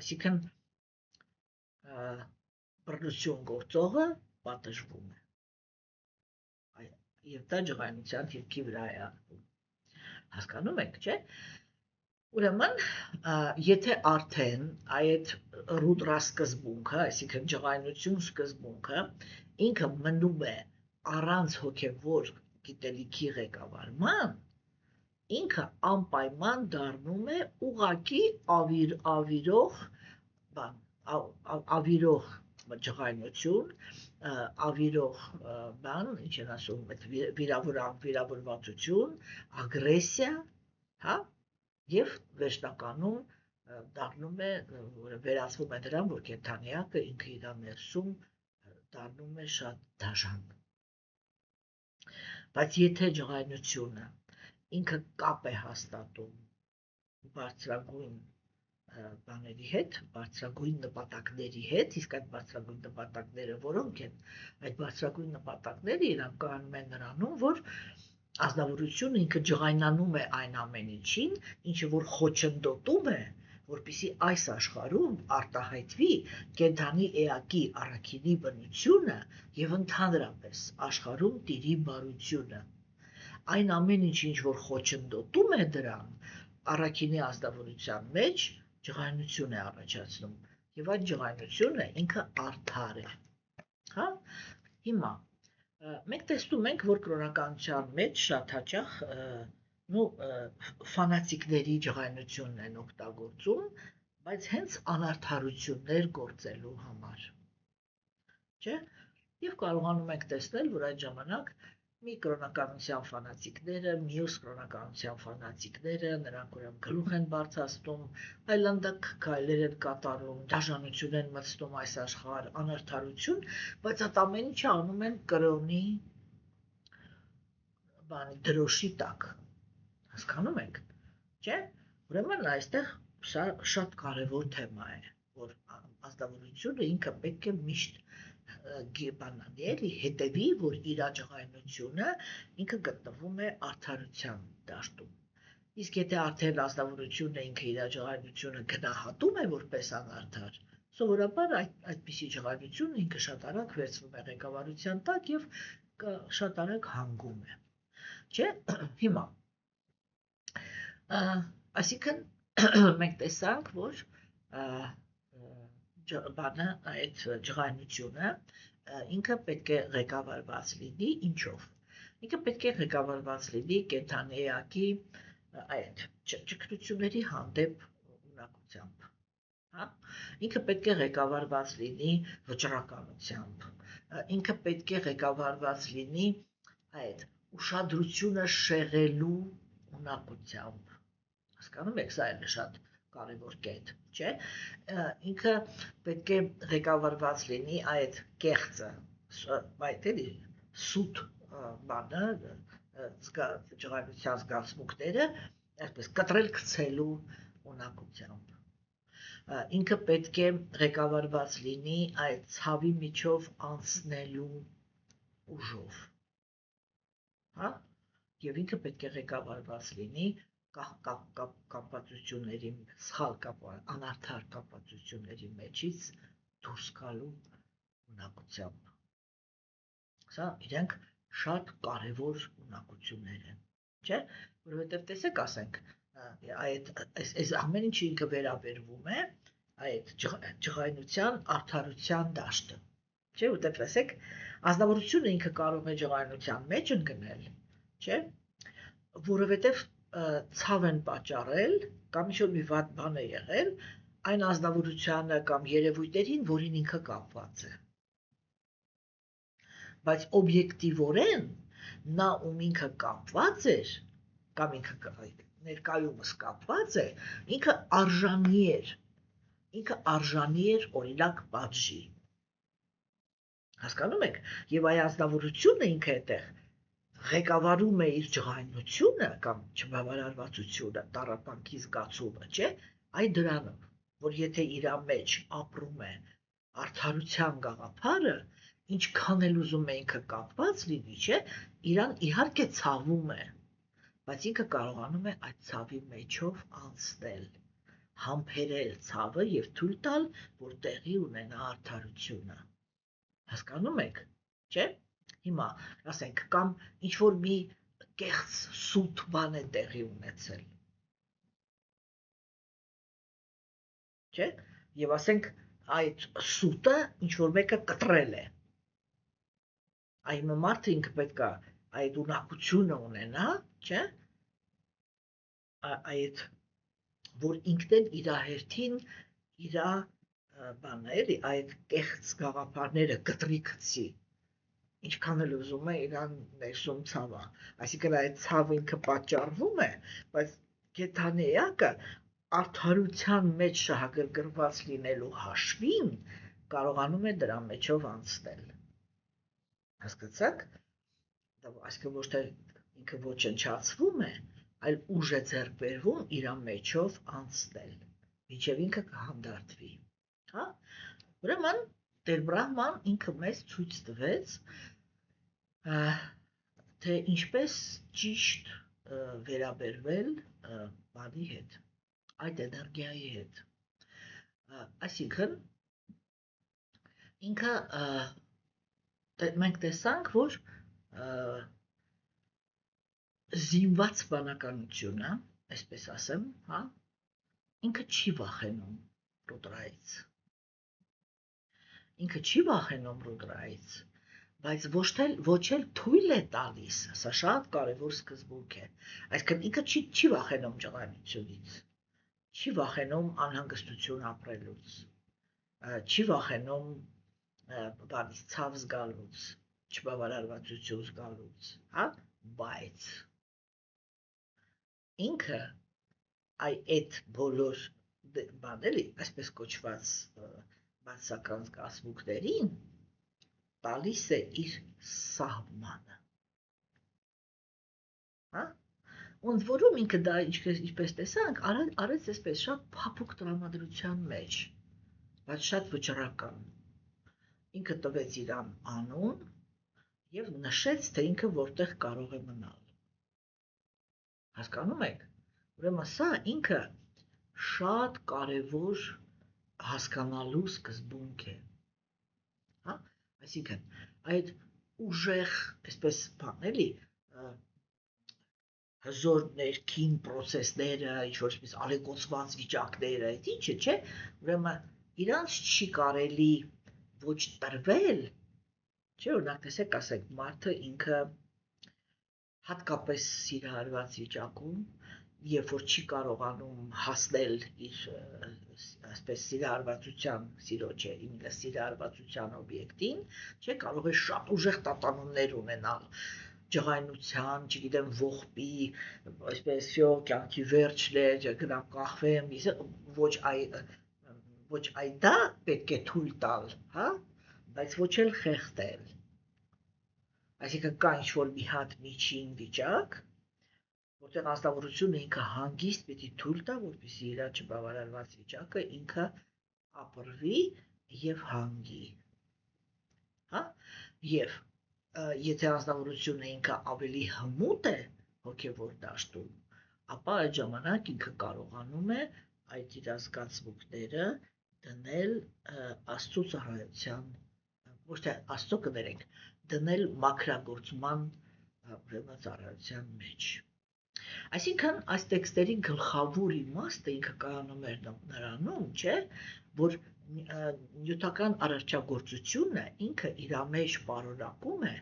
այսինքն բռնություն գործողը պատժվում է, եւ դա ջղայնության հիմքի վրա է անում։ Հասկանում եք, չէ՞։ Ուրեմն, եթե արդեն այդ ռուդրա սկզբունքը, այսինքն ջղայնություն սկզբունքը, ինքը մնում է առանց հոգևոր գիտելիքի ղեկավարման, ինքը անպայման դառնում է ուղղակի ավիրող ջղայնություն, ավիրող բան, ինչ են ասում, վիրավորվածություն, ագրեսիա, հա, եւ վերջնականում դառնում է, վերածվում է դրան, որ կենթանիակը ինքը իր ներսում դառնում է շատ դաժան։ Բայց եթե ջղայնությունը ինքը կապ է հաստատում բարձրագույն բաների հետ, բարձրագույն նպատակների հետ, իսկ այդ բարձրագույն նպատակները որոնք են, այդ բարձրագույն նպատակները իրանք կանում են նրանում, որ ազնվորությունը ինքը ջղայնանում է այն ամեն ինչին, ինչը որ խոչընդոտում է, որպեսզի այս աշխարհում արտահայտվի կենթանի էակի առաքինի բնությունը եւ ընդհանրապես աշխարհում տիրի բարությունը։ Այն ամեն ինչ որ խոչընդոտում է դրան, առաքինի ազնվորության մեջ ջղայնություն է առաջացնում եւ այդ ջղայնությունը ինքը արդար է, հա։ Հիմա մենք տեսնում ենք, որ կրոնականության մեջ շատ հաճախ ֆանատիկների ջղայնությունն են օգտագործում, բայց հենց անարդարություններ գործելու համար, չէ՞։ Եվ կարողանում ենք տեսնել, որ այդ ժամանակ մի կրոնականության ֆանատիկները, մյուս կրոնականության ֆանատիկները, նրանք ուրեմն գլուխ են բարձրացնում, այլանդակ քայլեր են կատարում, դաժանություն են մտցնում այս աշխարհ, անարդարություն, բայց այդ ամեն ինչը անում են կրոնի դրոշի տակ, հասկանում եք, չէ՞, ուրեմն այստեղ շատ կարևոր թեմա է, որ ազնվորությունը ինքը պետք է միշտ հետևի, որ իր աջակայնությունը ինքը գտնվում է արդարության դաշտում, իսկ եթե արդեն ազնվորությունը ինքը իր աջակայնությունը գնահատում է որպես անարդար, սովորաբար այդպիսի աջակայնությունը ինքը շատ արագ վերցվում է ղեկավարության տակ եւ շատ արագ հանգում է, չէ՞, հիմա այսինքն մենք տեսանք, որ բանը այդ ջղայնությունը ինքը պետք է ղեկավարված լինի ինչով։ Ինքը պետք է ղեկավարված լինի կենդանեակի այդ ճգնությունների հանդեպ ունակությամբ։ Հա? Ինքը պետք է ղեկավարված լինի վճռականությամբ։ Ինքը պետք է ղեկավարված լինի այդ ուշադրությունը շեղելու ունակությամբ։ Հասկանում եք, սա էլ շատ կարևոր կետ, չէ՞, ինքը պետք է ղեկավարված լինի այդ կեղծը, այդ էլի սուտ բանը, ջղայնության զգացմունքները, այսպես կտրել գցելու ունակությամբ։ Ինքը պետք է ղեկավարված լինի այդ ցավի միջով անցնելու ուժով։ Հա? Եվ ինքը պետք է ղեկավարված լինի կապվածությունների, սխալ անարդար կապվածությունների մեջից դուրս գալու ունակությամբ։ Սա իրենք շատ կարևոր ունակություններ են, չէ՞, որովհետև տեսեք, ասենք, այս ամեն ինչը ինքը վերաբերվում է այդ ջղայնության արդարության դաշտը, չէ՞, որովհետև տեսեք, ազնվորությունը ինքը կարող է ջղայնության մեջ ընկնել, չէ՞, որովհետև ցավ են պատճառել կամ ինչ-որ մի վատ բան է եղել այն ազնվորությանը կամ երևույթներին, որին ինքը կապված է։ Բայց օբյեկտիվորեն նա ում ինքը կապված էր կամ ինքը ներկայումս կապված է, ինքը արժանի էր օրինակ պատժի։ Հասկանում եք, եւ այ ազնվորությունը ինքը այդտեղ ղեկավարում է իր ջղայնությունը կամ չբավարարվածությունը, տառապանքի զգացումը, չէ՞, այ դրանով, որ եթե իր մեջ ապրում է արդարության գաղափարը, ինչքան էլ ուզում է ինքը կապված լինի, չէ, իրան իհարկե ցավում է, բայց ինքը կարողանում է այդ ցավի մեջով անցնել, համբերել ցավը եւ թույլ տալ, որ տեղի ունենա արդարությունը։ Հասկանում եք, չէ՞։ Հիմա, ասենք, կամ ինչ-որ մի կեղծ սուտ բան է տեղի ունեցել, չէ՞, եւ ասենք, այդ սուտը ինչ-որ մեկը կտրել է, այն մարդը ինքը պետք է այդ ունակությունը ունենա, չէ՞, այդ, որ ինքն իրա հերթին իրա բանը էլի, այդ կեղծ գաղափարները կտրի գցի, ինչքան էլ ուզում է իրան ներսում ցավը, այսինքն այդ ցավը ինքը պատճառվում է, բայց կենդանեակը արդարության մեջ շահագրգռված լինելու հաշվին կարողանում է դրա մեջով անցնել։ Հասկացաք, այսինքն ոչ թե ինքը ոչնչացվում է, այլ ուժ է ձեռք բերվում իր մեջով անցնել, մինչև ինքը կհանդարտվի, հա, ուրեմն Տեր Բրահման ինքը մեզ ցույց տվեց, թե ինչպես ճիշտ վերաբերվել բանի հետ, այդ էներգիայի հետ, այսինքն ինքը մենք տեսանք, որ զինված բանականությունը, այսպես ասեմ, հա, ինքը չի վախենում ռուդրայից, բայց ոչ էլ թույլ է տալիս, սա շատ կարևոր սկզբունք է, այսինքն ինքը չի վախենում ջղայնությունից, չի վախենում անհանգստություն ապրելուց, չի վախենում բանից ցավ զգալուց, չբավարարվածություն զգալուց, հա, բայց ինքը այդ բոլոր բաների, այսպես կոչված բացասական զգացմունքներին տալիս է իր սահմանը, հա, ոնց որում ինքը դա ինչպես տեսանք, արեց այսպես շատ փափուկ տրամադրության մեջ, բայց շատ վճռական, ինքը տվեց իրան անուն և նշեց, թե ինքը որտեղ կարող է մնալ, հասկանում եք, ուրեմն սա ինքը շատ կարևոր հասկանալու սկզբունք է, հա, այսինքն այդ ուժեղ, այսպես բան էլի, հզոր ներքին պրոցեսները, ինչ-որ ալեկոծված վիճակները, այդ ինչը, չէ, ուրեմն իրանց չի կարելի ոչ տրվել, չէ, օրինակ տեսեք, ասենք, մարդը ինքը հատկապես սիրահարված վիճակում, երբ որ չի կարողանում հասնել իր այսպես սիրահարվածության սիրոջը, սիրահարվածության օբյեկտին, չէ, կարող է շատ ուժեղ տատանումներ ունենալ, ջղայնության, չգիտեմ, ողբի, այսպես կյանքի վերջն է, գնամ կախվեմ, ոչ այդ դա պետք է թույլ տալ, հա, բայց ոչ էլ խեղդել, այսինքն կա ինչ-որ մի հատ միջին վիճակ, որտեղ ազնվորությունը ինքը հանգիստ պիտի թույլ տա, որպեսզի իր չբավարարված վիճակը ինքը ապրվի և հանգի, հա, և եթե ազնվորությունը ինքը ավելի հմուտ է հոգևոր դաշտում, ապա այդ ժամանակ ինքը կարողանում է այդ իր զգացմունքները դնել Աստծո ծառայության, ոչ թե Աստծո կներենք, դնել մաքրագործման ծառայության մեջ։ Այսինքն, այս տեքստերի գլխավոր իմաստը ինքը կայանում էր նրանում, չէ, որ նյութական արարչագործությունը ինքը իր մեջ պարունակում է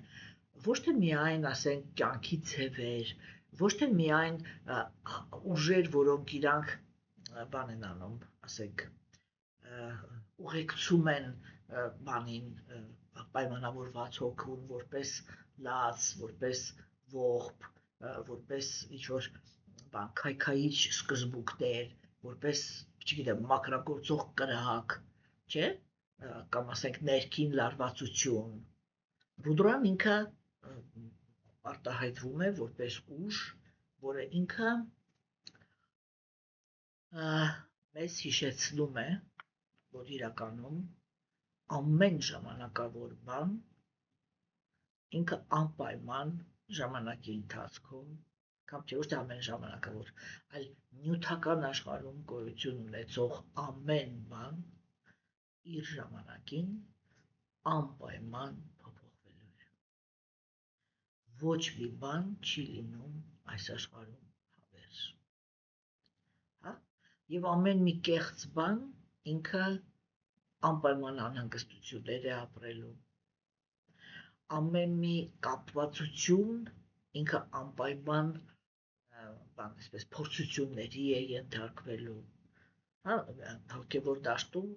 ոչ թե միայն, ասենք, կյանքի ձևեր, ոչ թե միայն ուժեր, որոնք իրանք բան են անում, ասենք, ուղեկցում են բանին պայմանավորված հոգուն որպես լաց, որպես ողբ, որպես ինչ-որ բան քայքայիչ սկզբունքներ, որպես, չգիտեմ, մաքրագործող կրակ, չէ, կամ ասենք ներքին լարվածություն, Ռուդրան ինքը արտահայտվում է որպես ուժ, որը ինքը մեզ հիշեցնում է, որ իրականում ամեն ժամանակավոր բան ինքը անպայման ժամանակի ընթացքում, կամ չէ ոչ թե ամեն ժամանակավոր, այլ նյութական աշխարհում գոյություն ունեցող ամեն բան իր ժամանակին անպայման փոփոխվելու է։ Ոչ մի բան չի լինում այս աշխարհում հավերժ։ Հա? Եվ ամեն մի կեղծ բան ինքը անպայման անհանգստություններ է ապրելու։ Ամեն մի կապվածություն ինքը անպայման բան, այսպես փորձությունների է ենթարկվելու։ Հա, հոգևոր դաշտում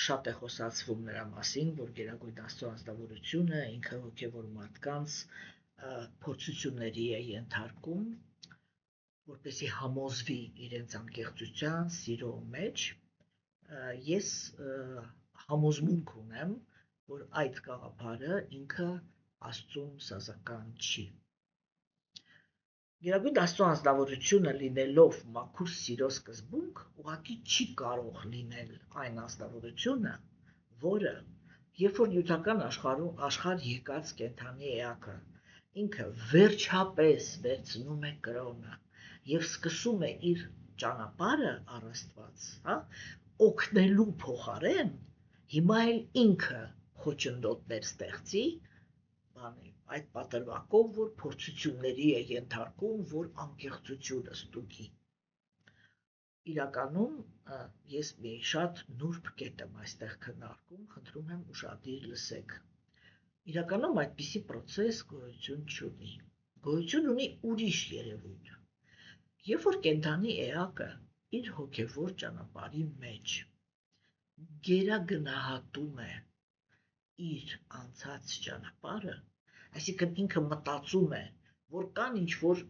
շատ է խոսացվում նրա մասին, որ Գերագույն Աստծո անձնավորությունը ինքը հոգևոր մարդկանց փորձությունների է ենթարկում, որպեսզի համոզվի իրենց անկեղծության, սիրո մեջ, ես համոզմունք ունեմ, որ այդ գաղափարը ինքը Աստծուն սազական չի։ Գերագույն Աստծո անձնավորությունը լինելով մաքուր սիրո սկզբունք, ուղղակի չի կարող լինել այն անձնավորությունը, որը երբ որ նյութական աշխարհ եկած կենդանի էակը ինքը վերջապես վերցնում է կրոնը եւ սկսում է իր ճանապարհը առ Աստված, հա, օգնելու փոխարեն, հիմա էլ ինքը խոչընդոտներ ստեղծի, բանի, այդ պատրվակով, որ փորձությունների է ենթարկում, որ անկեղծությունը ստուգի։ Իրականում ես մի շատ նուրբ կետ եմ այստեղ քննարկում, խնդրում եմ ուշադիր լսեք։ Իրականում այդպիսի պրոցես գոյություն չունի։ Գոյություն ունի ուրիշ երևույթ։ Երբ որ կենդանի էակը իր հոգևոր ճանապարհի մեջ գերագնահատում է իր անցած ճանապարհը, Այսինքն ինքը մտածում է, որ կան ինչ-որ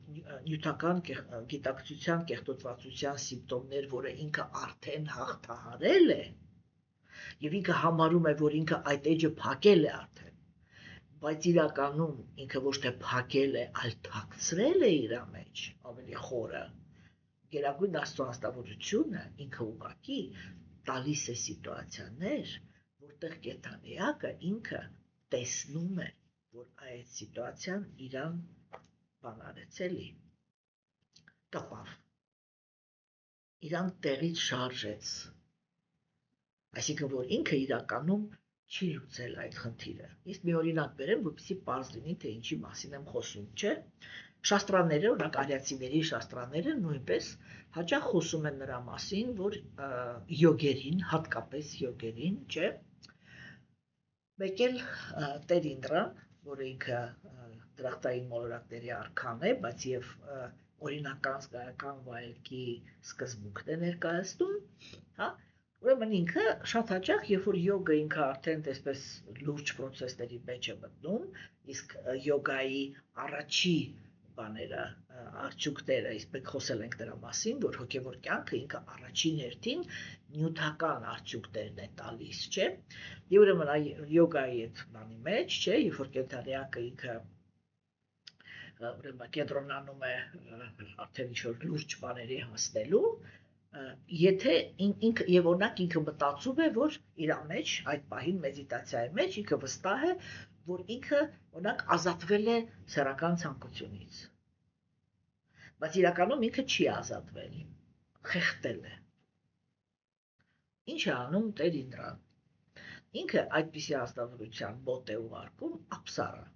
նյութական գիտակցության կեղտոտվածության սիմպտոմներ, որը ինքը արդեն հաղթահարել է, և ինքը համարում է, որ ինքը այդ էջը փակել է արդեն, բայց իրականում ինքը ոչ թե փակել է, այլ թաքցրել է իր մեջ ավելի խորը, գերագույն աստվածավորությունը ինքը ուղղակի տալիս է սիտուացիաներ, որտեղ կենդանիակը ինքը տեսնում է, որ այդ սիտուացիան իրան բան արեց էլի, տպավ, իրան տեղից շարժեց, այսինքն որ ինքը իրականում չի լուծել այդ խնդիրը։ Իսկ մի օրինակ բերեմ, որպեսզի պարզ լինի, թե ինչի մասին եմ խոսում, չէ՞։ Շաստրաները, օրինակ արիացիների շաստրաները նույնպես հաճախ խոսում են նրա մասին, որ յոգերին, հատկապես յոգերին, չէ՞, մեկ էլ Տեր Ինդրան, որը ինքը դրախտային մոլորակների արքան է, բայց եւ օրինական զգայական վայելքի սկզբունքն է ներկայացնում, հա, ուրեմն ինքը շատ հաճախ, երբ որ յոգը ինքը արդեն այսպես լուրջ պրոցեսների մեջ է մտնում, իսկ յոգայի առաջի բաները, արդյունքները, իսկ խոսել ենք դրա մասին, որ հոգևոր կյանքը ինքը առաջին հերթին նյութական արդյունքներն է տալիս, չէ՞։ Եվ ուրեմն յոգայի այդ բանի մեջ, չէ, երբ որ կենդանիակը ինքը ուրեմն կենտրոնանում է արդեն ինչ-որ լուրջ բաների հասնելու, եթե ինքը եւ օրինակ ինքը մտածում է, որ իր մեջ այդ պահին մեդիտացիայի մեջ ինքը վստահ է, որ ինքը օրինակ ազատվել է սեռական ցանկությունից, բայց իրականում ինքը չի ազատվել, խեղդել է։ Ինչ է անում Տեր Ինդրան։ Ինքը այդպիսի ազնվորության մոտ է ուղարկում ապսարը,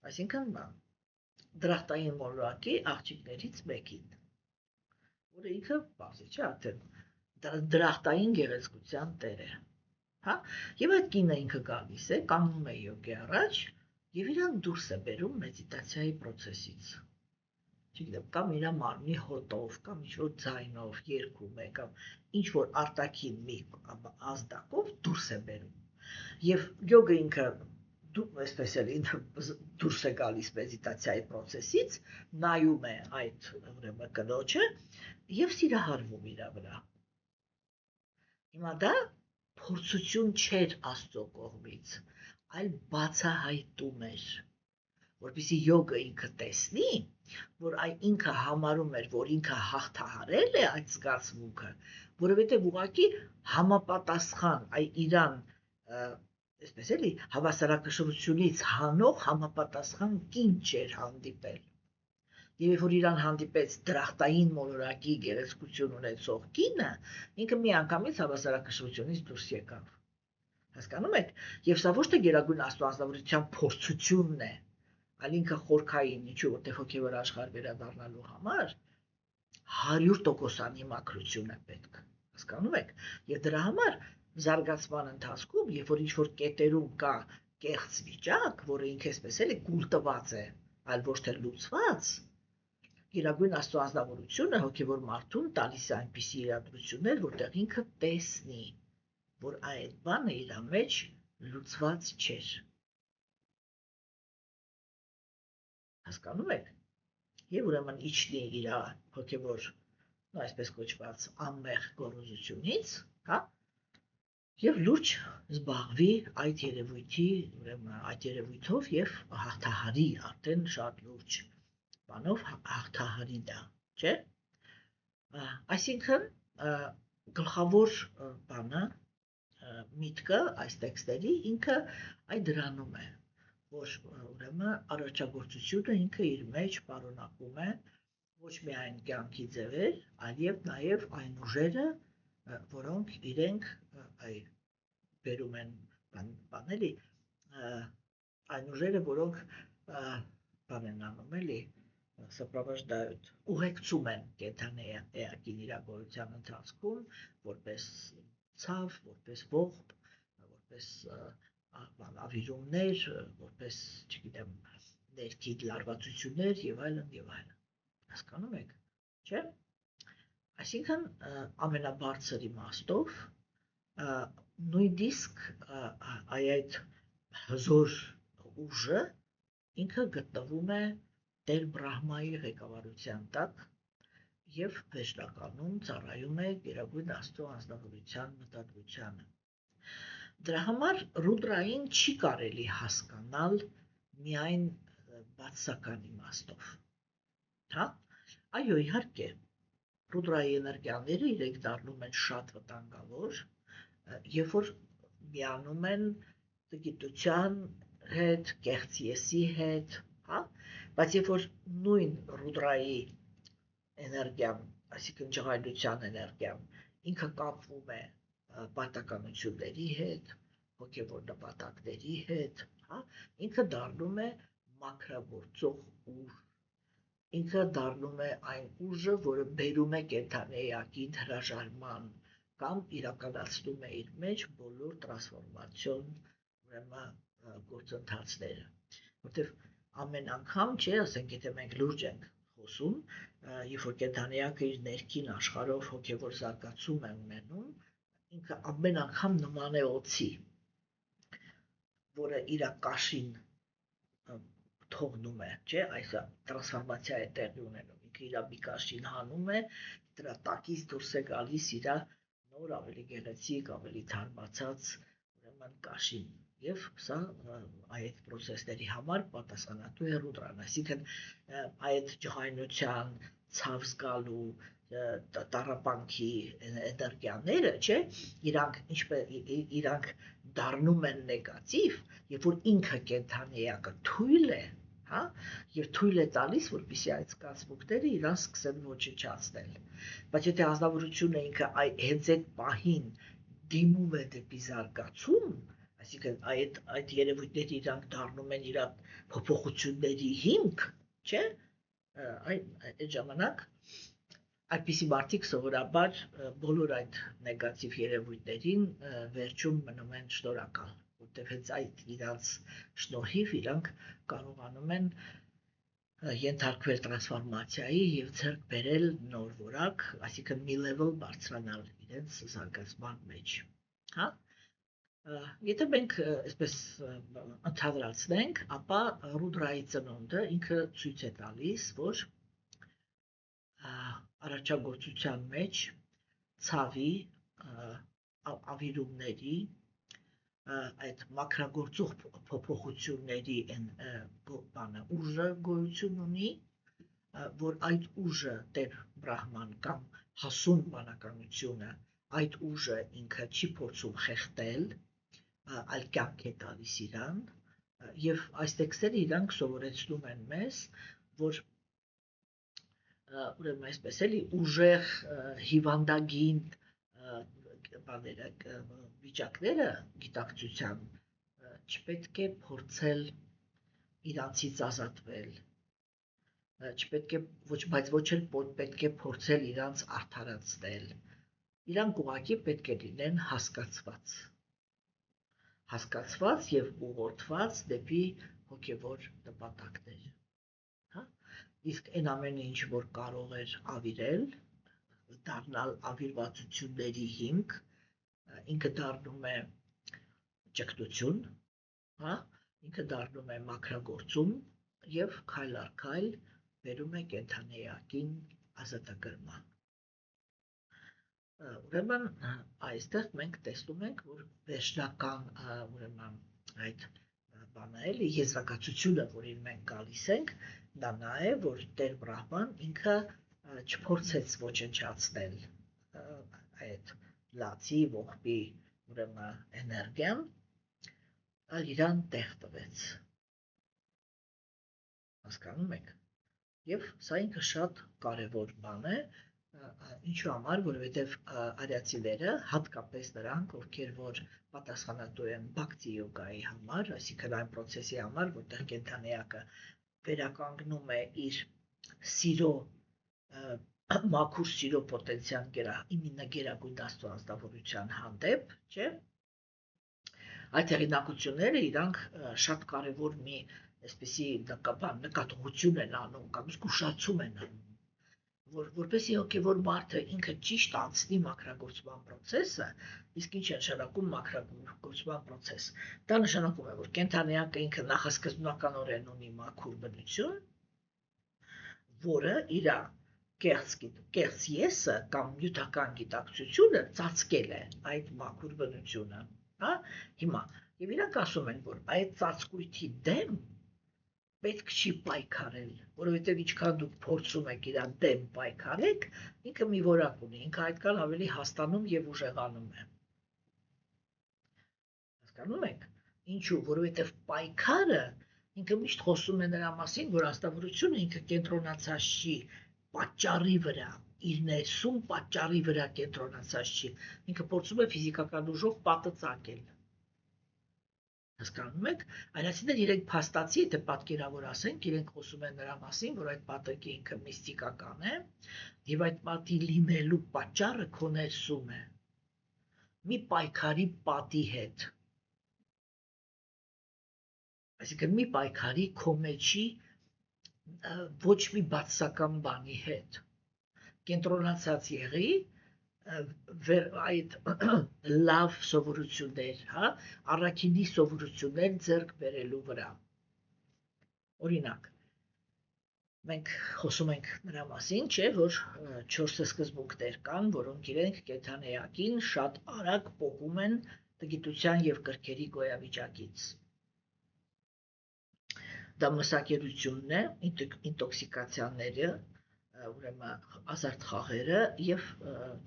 այսինքն դրախտային մոլորակի աղջիկներից մեկին, որը ինքը բացի չէ արդեն դրախտային գեղեցկության տեր է, հա, եւ այդ կինը ինքը գալիս է, կանգնում է յոգի առաջ եւ իրան դուրս է բերում մեդիտացիայի process-ից, չգիտեմ, կամ իր մարմնի հոտով, կամ ինչ-որ ձայնով երգում է, կամ ինչ-որ արտաքին մի ազդակով դուրս է բերում, եւ յոգը ինքը այսպես էլ դուրս է գալիս մեդիտացիայի process-ից, նայում է այդ ուրեմն կնոջը եւ սիրահարվում իր վրա։ Հիմա դա փորձություն չէր Աստծո կողմից, այլ բացահայտում էր, որպեսզի յոգը ինքը տեսնի, որ ինքը համարում էր, որ ինքը հաղթահարել է այդ զգացմունքը, որովհետեւ ուղղակի համապատասխան իրան այսպես էլի հավասարակշռությունից հանող համապատասխան կին չէր հանդիպել։ Եվ երբ որ իրան հանդիպեց դրախտային մոլորակի գեղեցկություն ունեցող կինը, ինքը միանգամից հավասարակշռությունից դուրս եկավ։ Հասկանում եք։ Եվ սա ոչ թե գերագույն աստվածավորության փորձությունն է, այլ ինքը խորքային, ինչու որտեղ հոգևոր աշխարհ վերադառնալու համար 100% անիմակրություն է պետք։ Հասկանում եք։ Եվ դրա համար զարգացման ընթացքում, երբ որ ինչ-որ կետերում կա կեղծ վիճակ, որը ինքը այսպես էլի կուլ տված է, այլ ոչ թե լուծված, գերագույն Աստծո ազնվորությունը հոգևոր մարդուն տալիս է այնպիսի իրադրություններ, որտեղ ինքը տեսնի, որ այդ բանը իր մեջ լուծված չէր։ Հասկանում եք։ Եվ ուրեմն իջնի իր հոգևոր, այսպես կոչված, անմեղ գոռոզությունից, հա, եւ լուրջ զբաղվի այդ երևույթի, ուրեմն այդ երևույթով եւ հաղթահարի արդեն շատ լուրջ բանով հաղթահարի դա, չէ՞։ Այսինքն գլխավոր բանը միտքը այս տեքստերի ինքը այդ դրանում է, որ ուրեմն առաջագործությունը ինքը իր մեջ պարունակում է ոչ միայն կյանքի ձևեր, այլև նաև այն ուժերը, որոնք իրենք բերում են բաների, այն ուժերը, որոնք բան են անում էլի, սպրավաժդայոտ, ուղեկցում են կենդանիակին իր գոյության ընթացքում, որպես ցավ, որպես ողբ, որպես ավիրումներ, որպես, չգիտեմ, ներքին լարվածություններ եւ այլն եւ այլն։ Հասկանում եք, չէ՞։ Այսինքն ամենաբարձր իմաստով նույնիսկ այդ հզոր ուժը ինքը գտնվում է Տեր Բրահմայի ղեկավարության տակ և վերջնականում ծառայում է Գերագույն Աստծո անձնավորության մտադրությանը։ Դրա համար Ռուդրային չի կարելի հասկանալ միայն բացասական իմաստով։ Հա? Այո, իհարկե, Ռուդրայի էներգիաները իրենք դառնում են շատ վտանգավոր, երբ որ միանում են գիտության հետ, կեղծ եսի հետ, հա? Բայց երբ որ նույն Ռուդրայի էներգիան, այսինքն ջղայնության էներգիան, ինքը կապվում է պարտականությունների հետ, հոգևոր նպատակների հետ, հա? Ինքը դառնում է մաքրագործող ուժ, ինքը դառնում է այն ուժը, որը բերում է կենդանի էակին հրաժարման կամ իրականացնում է իր մեջ բոլոր տրանսֆորմացիոն գործընթացները, որտեղ ամեն անգամ չէ, ասենք եթե մենք լուրջ ենք խոսում, երբ որ կենդանի էակը իր ներքին աշխարհով հոգևոր զարգացում է ունենում, ինքը ամեն անգամ նման է օձի, որը իր կաշին թողնում է, չէ, այս տրանսֆորմացիա է տեղի ունենում, ինքը իր մի կաշին հանում է, դրա տակից դուրս է գալիս իր նոր ավելի գեղեցիկ, ավելի թարմացած կաշին, և սա այդ պրոցեսների համար պատասխանատու է Ռուդրան, այսինքն այդ ջղայնության, ցավ զգալու, տառապանքի էներգիաները, չէ, իրանք դառնում են նեգատիվ, երբ որ ինքը կենդանի էակը թույլ է, հա, եւ թույլ է տալիս, որպեսզի այդ զգացմունքները իրան սկսեն ոչնչացնել։ Բայց եթե ազնվորությունը ինքը հենց այդ պահին դիմում է դեպի զարգացում, այսինքն այդ երևույթները իրանք դառնում են իր փոփոխությունների հիմք, չէ, այդ ժամանակ այդպիսի մարդիկ սովորաբար բոլոր այդ նեգատիվ երևույթներին վերջում մնում են շնորհակալ, որտեղ հենց այդ իրանց շնորհիվ իրանք կարողանում են ենթարկվել տրանսֆորմացիայի եւ ձեռք բերել նոր որակ, այսինքն մի level բարձրանալ իրենց զարգացման մեջ, հա? Եթե մենք այսպես ընդհանրացնենք, ապա Ռուդրայի ծնունդը ինքը ցույց է տալիս, որ առաջագործության մեջ ցավի, ավիրումների, այդ մաքրագործող փոփոխությունների ուժը գոյություն ունի, որ այդ ուժը Տեր Բրահման կամ հասուն բանականությունը, այդ ուժը ինքը չի փորձում խեղդել, այլ կյանք է տալիս իրան, եւ այս տեքստերը իրանք սովորեցնում են մեզ, որ ուրեմն այսպես էլի ուժեղ հիվանդագին վիճակները գիտակցության չպետք է փորձել իրանցից ազատվել, չպետք է բայց ոչ էլ պետք է փորձել իրանց արդարացնել, իրանք ուղղակի պետք է լինեն հասկացված եւ ուղղորդված դեպի հոգեվոր նպատակներ, հա, իսկ այն ամենը ինչ որ կարող էր ավիրել, դառնալ ավիրվածությունների հիմք, ինքը դառնում է ճգնություն, հա, ինքը դառնում է մաքրագործում եւ քայլ առ քայլ բերում է կենդանի էակին ազատագրման։ Ուրեմն այստեղ մենք տեսնում ենք, որ վերջնական ուրեմն այդ բանը էլի եզրակացությունը, որին մենք գալիս ենք, դա է, որ Տեր Բրահման ինքը չփորձեց ոչնչացնել այդ լացի ողբի ուրեմն էներգիան, այլ իրան տեղ տվեց։ Հասկանում եք։ Եվ սա ինքը շատ կարևոր բան է, ինչու համար, որովհետև արիացիները, հատկապես նրանք, ովքեր որ պատասխանատու են բhakti յոգայի համար, այսինքն այն process-ի համար, որտեղ կենդանի էակը վերականգնում է իր սիրո, մաքուր սիրո պոտենցիան գերագույն Աստծո անձնավորության հանդեպ, չէ՞։ Այդ հեղինակությունները իրանք շատ կարևոր մի այսպիսի նկատողություն են անում կամ զգուշացում են անում, որպեսզի հոգևոր մարդը ինքը ճիշտ անցնի մաքրագործման process-ը, իսկ ինչ է նշանակում մաքրագործման process։ Դա նշանակում է, որ կենդանիակը ինքը նախասկզբնականորեն ունի մաքուր բնություն, որը իր կեղծ եսը կամ նյութական գիտակցությունը ծածկել է այդ մաքուր բնությունը, հա։ Հիմա եւ իրանք ասում են, որ այդ ծածկույթի դեմ պետք չի պայքարել, որովհետև ինչքան դուք փորձում եք իր դեմ պայքարեք, ինքը մի որակ ունի, ինքը այդքան ավելի հաստանում եւ ուժեղանում է։ Հասկանում եք։ Ինչու, որովհետև պայքարը ինքը միշտ խոսում է նրա մասին, որ աստավորությունը ինքը կենտրոնացած չի պատճառի վրա, իր ներսում պատճառի վրա կենտրոնացած չի, ինքը փորձում է ֆիզիկական ուժով պատը ծակել։ Հասկանում եք, այլացիներ իրենք փաստացի, եթե պատկերավոր ասենք, իրենք խոսում են նրա մասին, որ այդ պատը ինքը միստիկական է, եւ այդ պատի լինելու պատճառը քո ներսում է։ Մի պայքարի պատի հետ։ Այսինքն մի պայքարի քո մեջի ոչ մի բացասական բանի հետ։ Կենտրոնացած եղի այդ լավ սովորություններ, հա, առաքինի սովորություններ ձեռք բերելու վրա։ Օրինակ, մենք խոսում ենք նրա մասին, չէ, որ 4 սկզբունքներ կան, որոնք իրենք կենդանիակին շատ արագ պոկում են տգիտության եւ կրքերի գոյավիճակից։ Դա մսակերությունն է, ինտոքսիկացիաները, ուրեմն ազարտ խաղերը եւ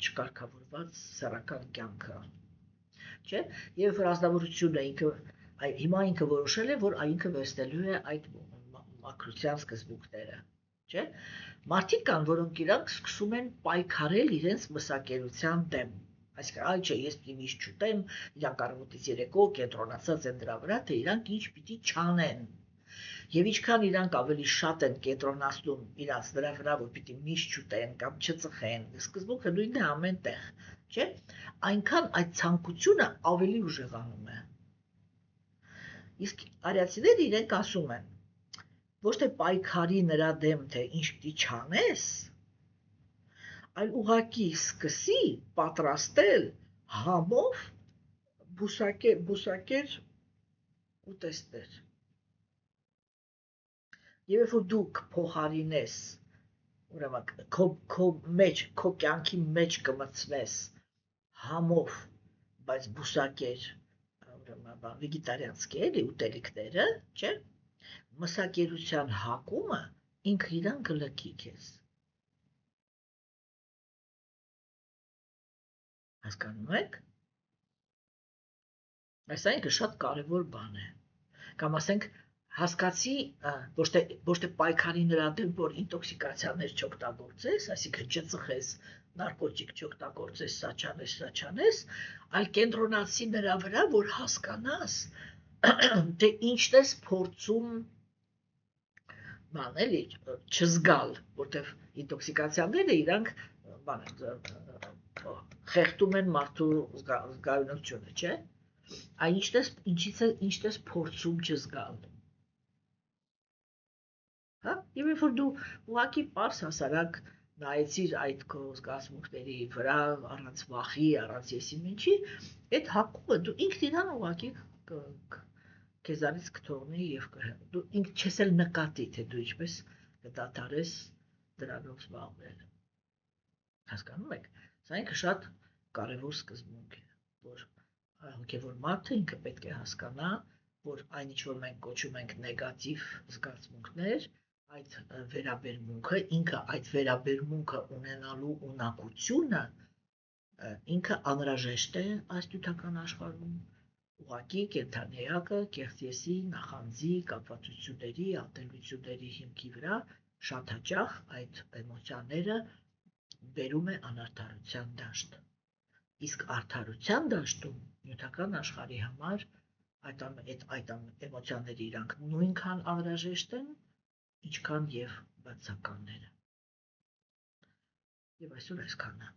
չկարգավորված սեռական կյանքը, չէ՞։ Եվ ռազմավարությունը հիմա ինքը որոշել է, որ ինքը վերցնելու է այդ մաքրության սկզբունքները, չէ՞։ Մարդիկ կան, որոնք իրանք սկսում են պայքարել իրենց մսակերության դեմ։ Այսինքն, այ չէ, ես պիտի միշտ չուտեմ, իրանք առավոտից երեկո կենտրոնացած են դրա վրա, թե իրանք ինչ պիտի չանեն։ Եվ ինչքան իրանք ավելի շատ են կենտրոնացնում իրաց դրա վրա, որ պիտի միշտ չուտեն կամ չծխեն, սկզբունքը նույնն է ամեն տեղ, չէ՞, այնքան այդ ցանկությունը ավելի ուժեղանում է։ Իսկ արիացիները իրենք ասում են, ոչ թե պայքարի նրա դեմ, թե ինչ պիտի չանես, այլ ուղղակի սկսի պատրաստել համով բուսակեր ուտեստներ։ Եվ երբ որ դու կփոխարինես, ուրեմն քո կյանքի մեջ կմտցնես համով, բայց բուսակեր, ուրեմն վեգետարիանցի էլի ուտելիքները, չէ՞, մսակերության հակումը ինքը իրան կլքի քեզ։ Հասկանում եք։ Այս այնքը շատ կարևոր բան է։ Կամ ասենք հասկացի, ոչ թե պայքարի նրա դեմ, որ ինտոքսիկացիաներ չօգտագործես, այսինքն չծխես, նարկոտիկ չօգտագործես, սա չանես, այլ կենտրոնացի նրա վրա, որ հասկանաս, թե ինչն ես փորձում էլի չզգալ, որտեվ ինտոքսիկացիաները իրանք խեղդում են մարդու զգայունությունը, չէ՞։ Այն ինչից ես փորձում չզգալ։ Հա, եւ երբ որ դու ուղղակի պարզ հասարակ նայեցիր այդ քո զգացմունքների վրա, առանց վախի, առանց եսի ինչի, այդ հակումը դու ինքն իրան ուղղակի քեզանից կթողնի եւ դու ինքն չես էլ նկատի, թե դու ինչպես կդադարես դրանով զբաղվել։ Հասկանում եք։ Սա ինքը շատ կարևոր սկզբունք է, որ հոգևոր մարդը ինքը պետք է հասկանա, որ այն ինչ որ մենք կոչում ենք նեգատիվ զգացմունքներ, այդ վերաբերմունքը, ինքը այդ վերաբերմունքը ունենալու ունակությունը, ինքը անհրաժեշտ է այս նյութական աշխարհում, ուղղակի կենդանիակը կեղծ եսի, նախանձի, կապվածությունների, ատելությունների հիմքի վրա շատ հաճախ այդ էմոցիաները բերում է անարդարության դաշտ։ Իսկ արդարության դաշտում նյութական աշխարհի համար այդ էմոցիաները իրանք նույնքան անհրաժեշտ են, ինչքան եւ բացականները։ Եվ այսօր այսքանը։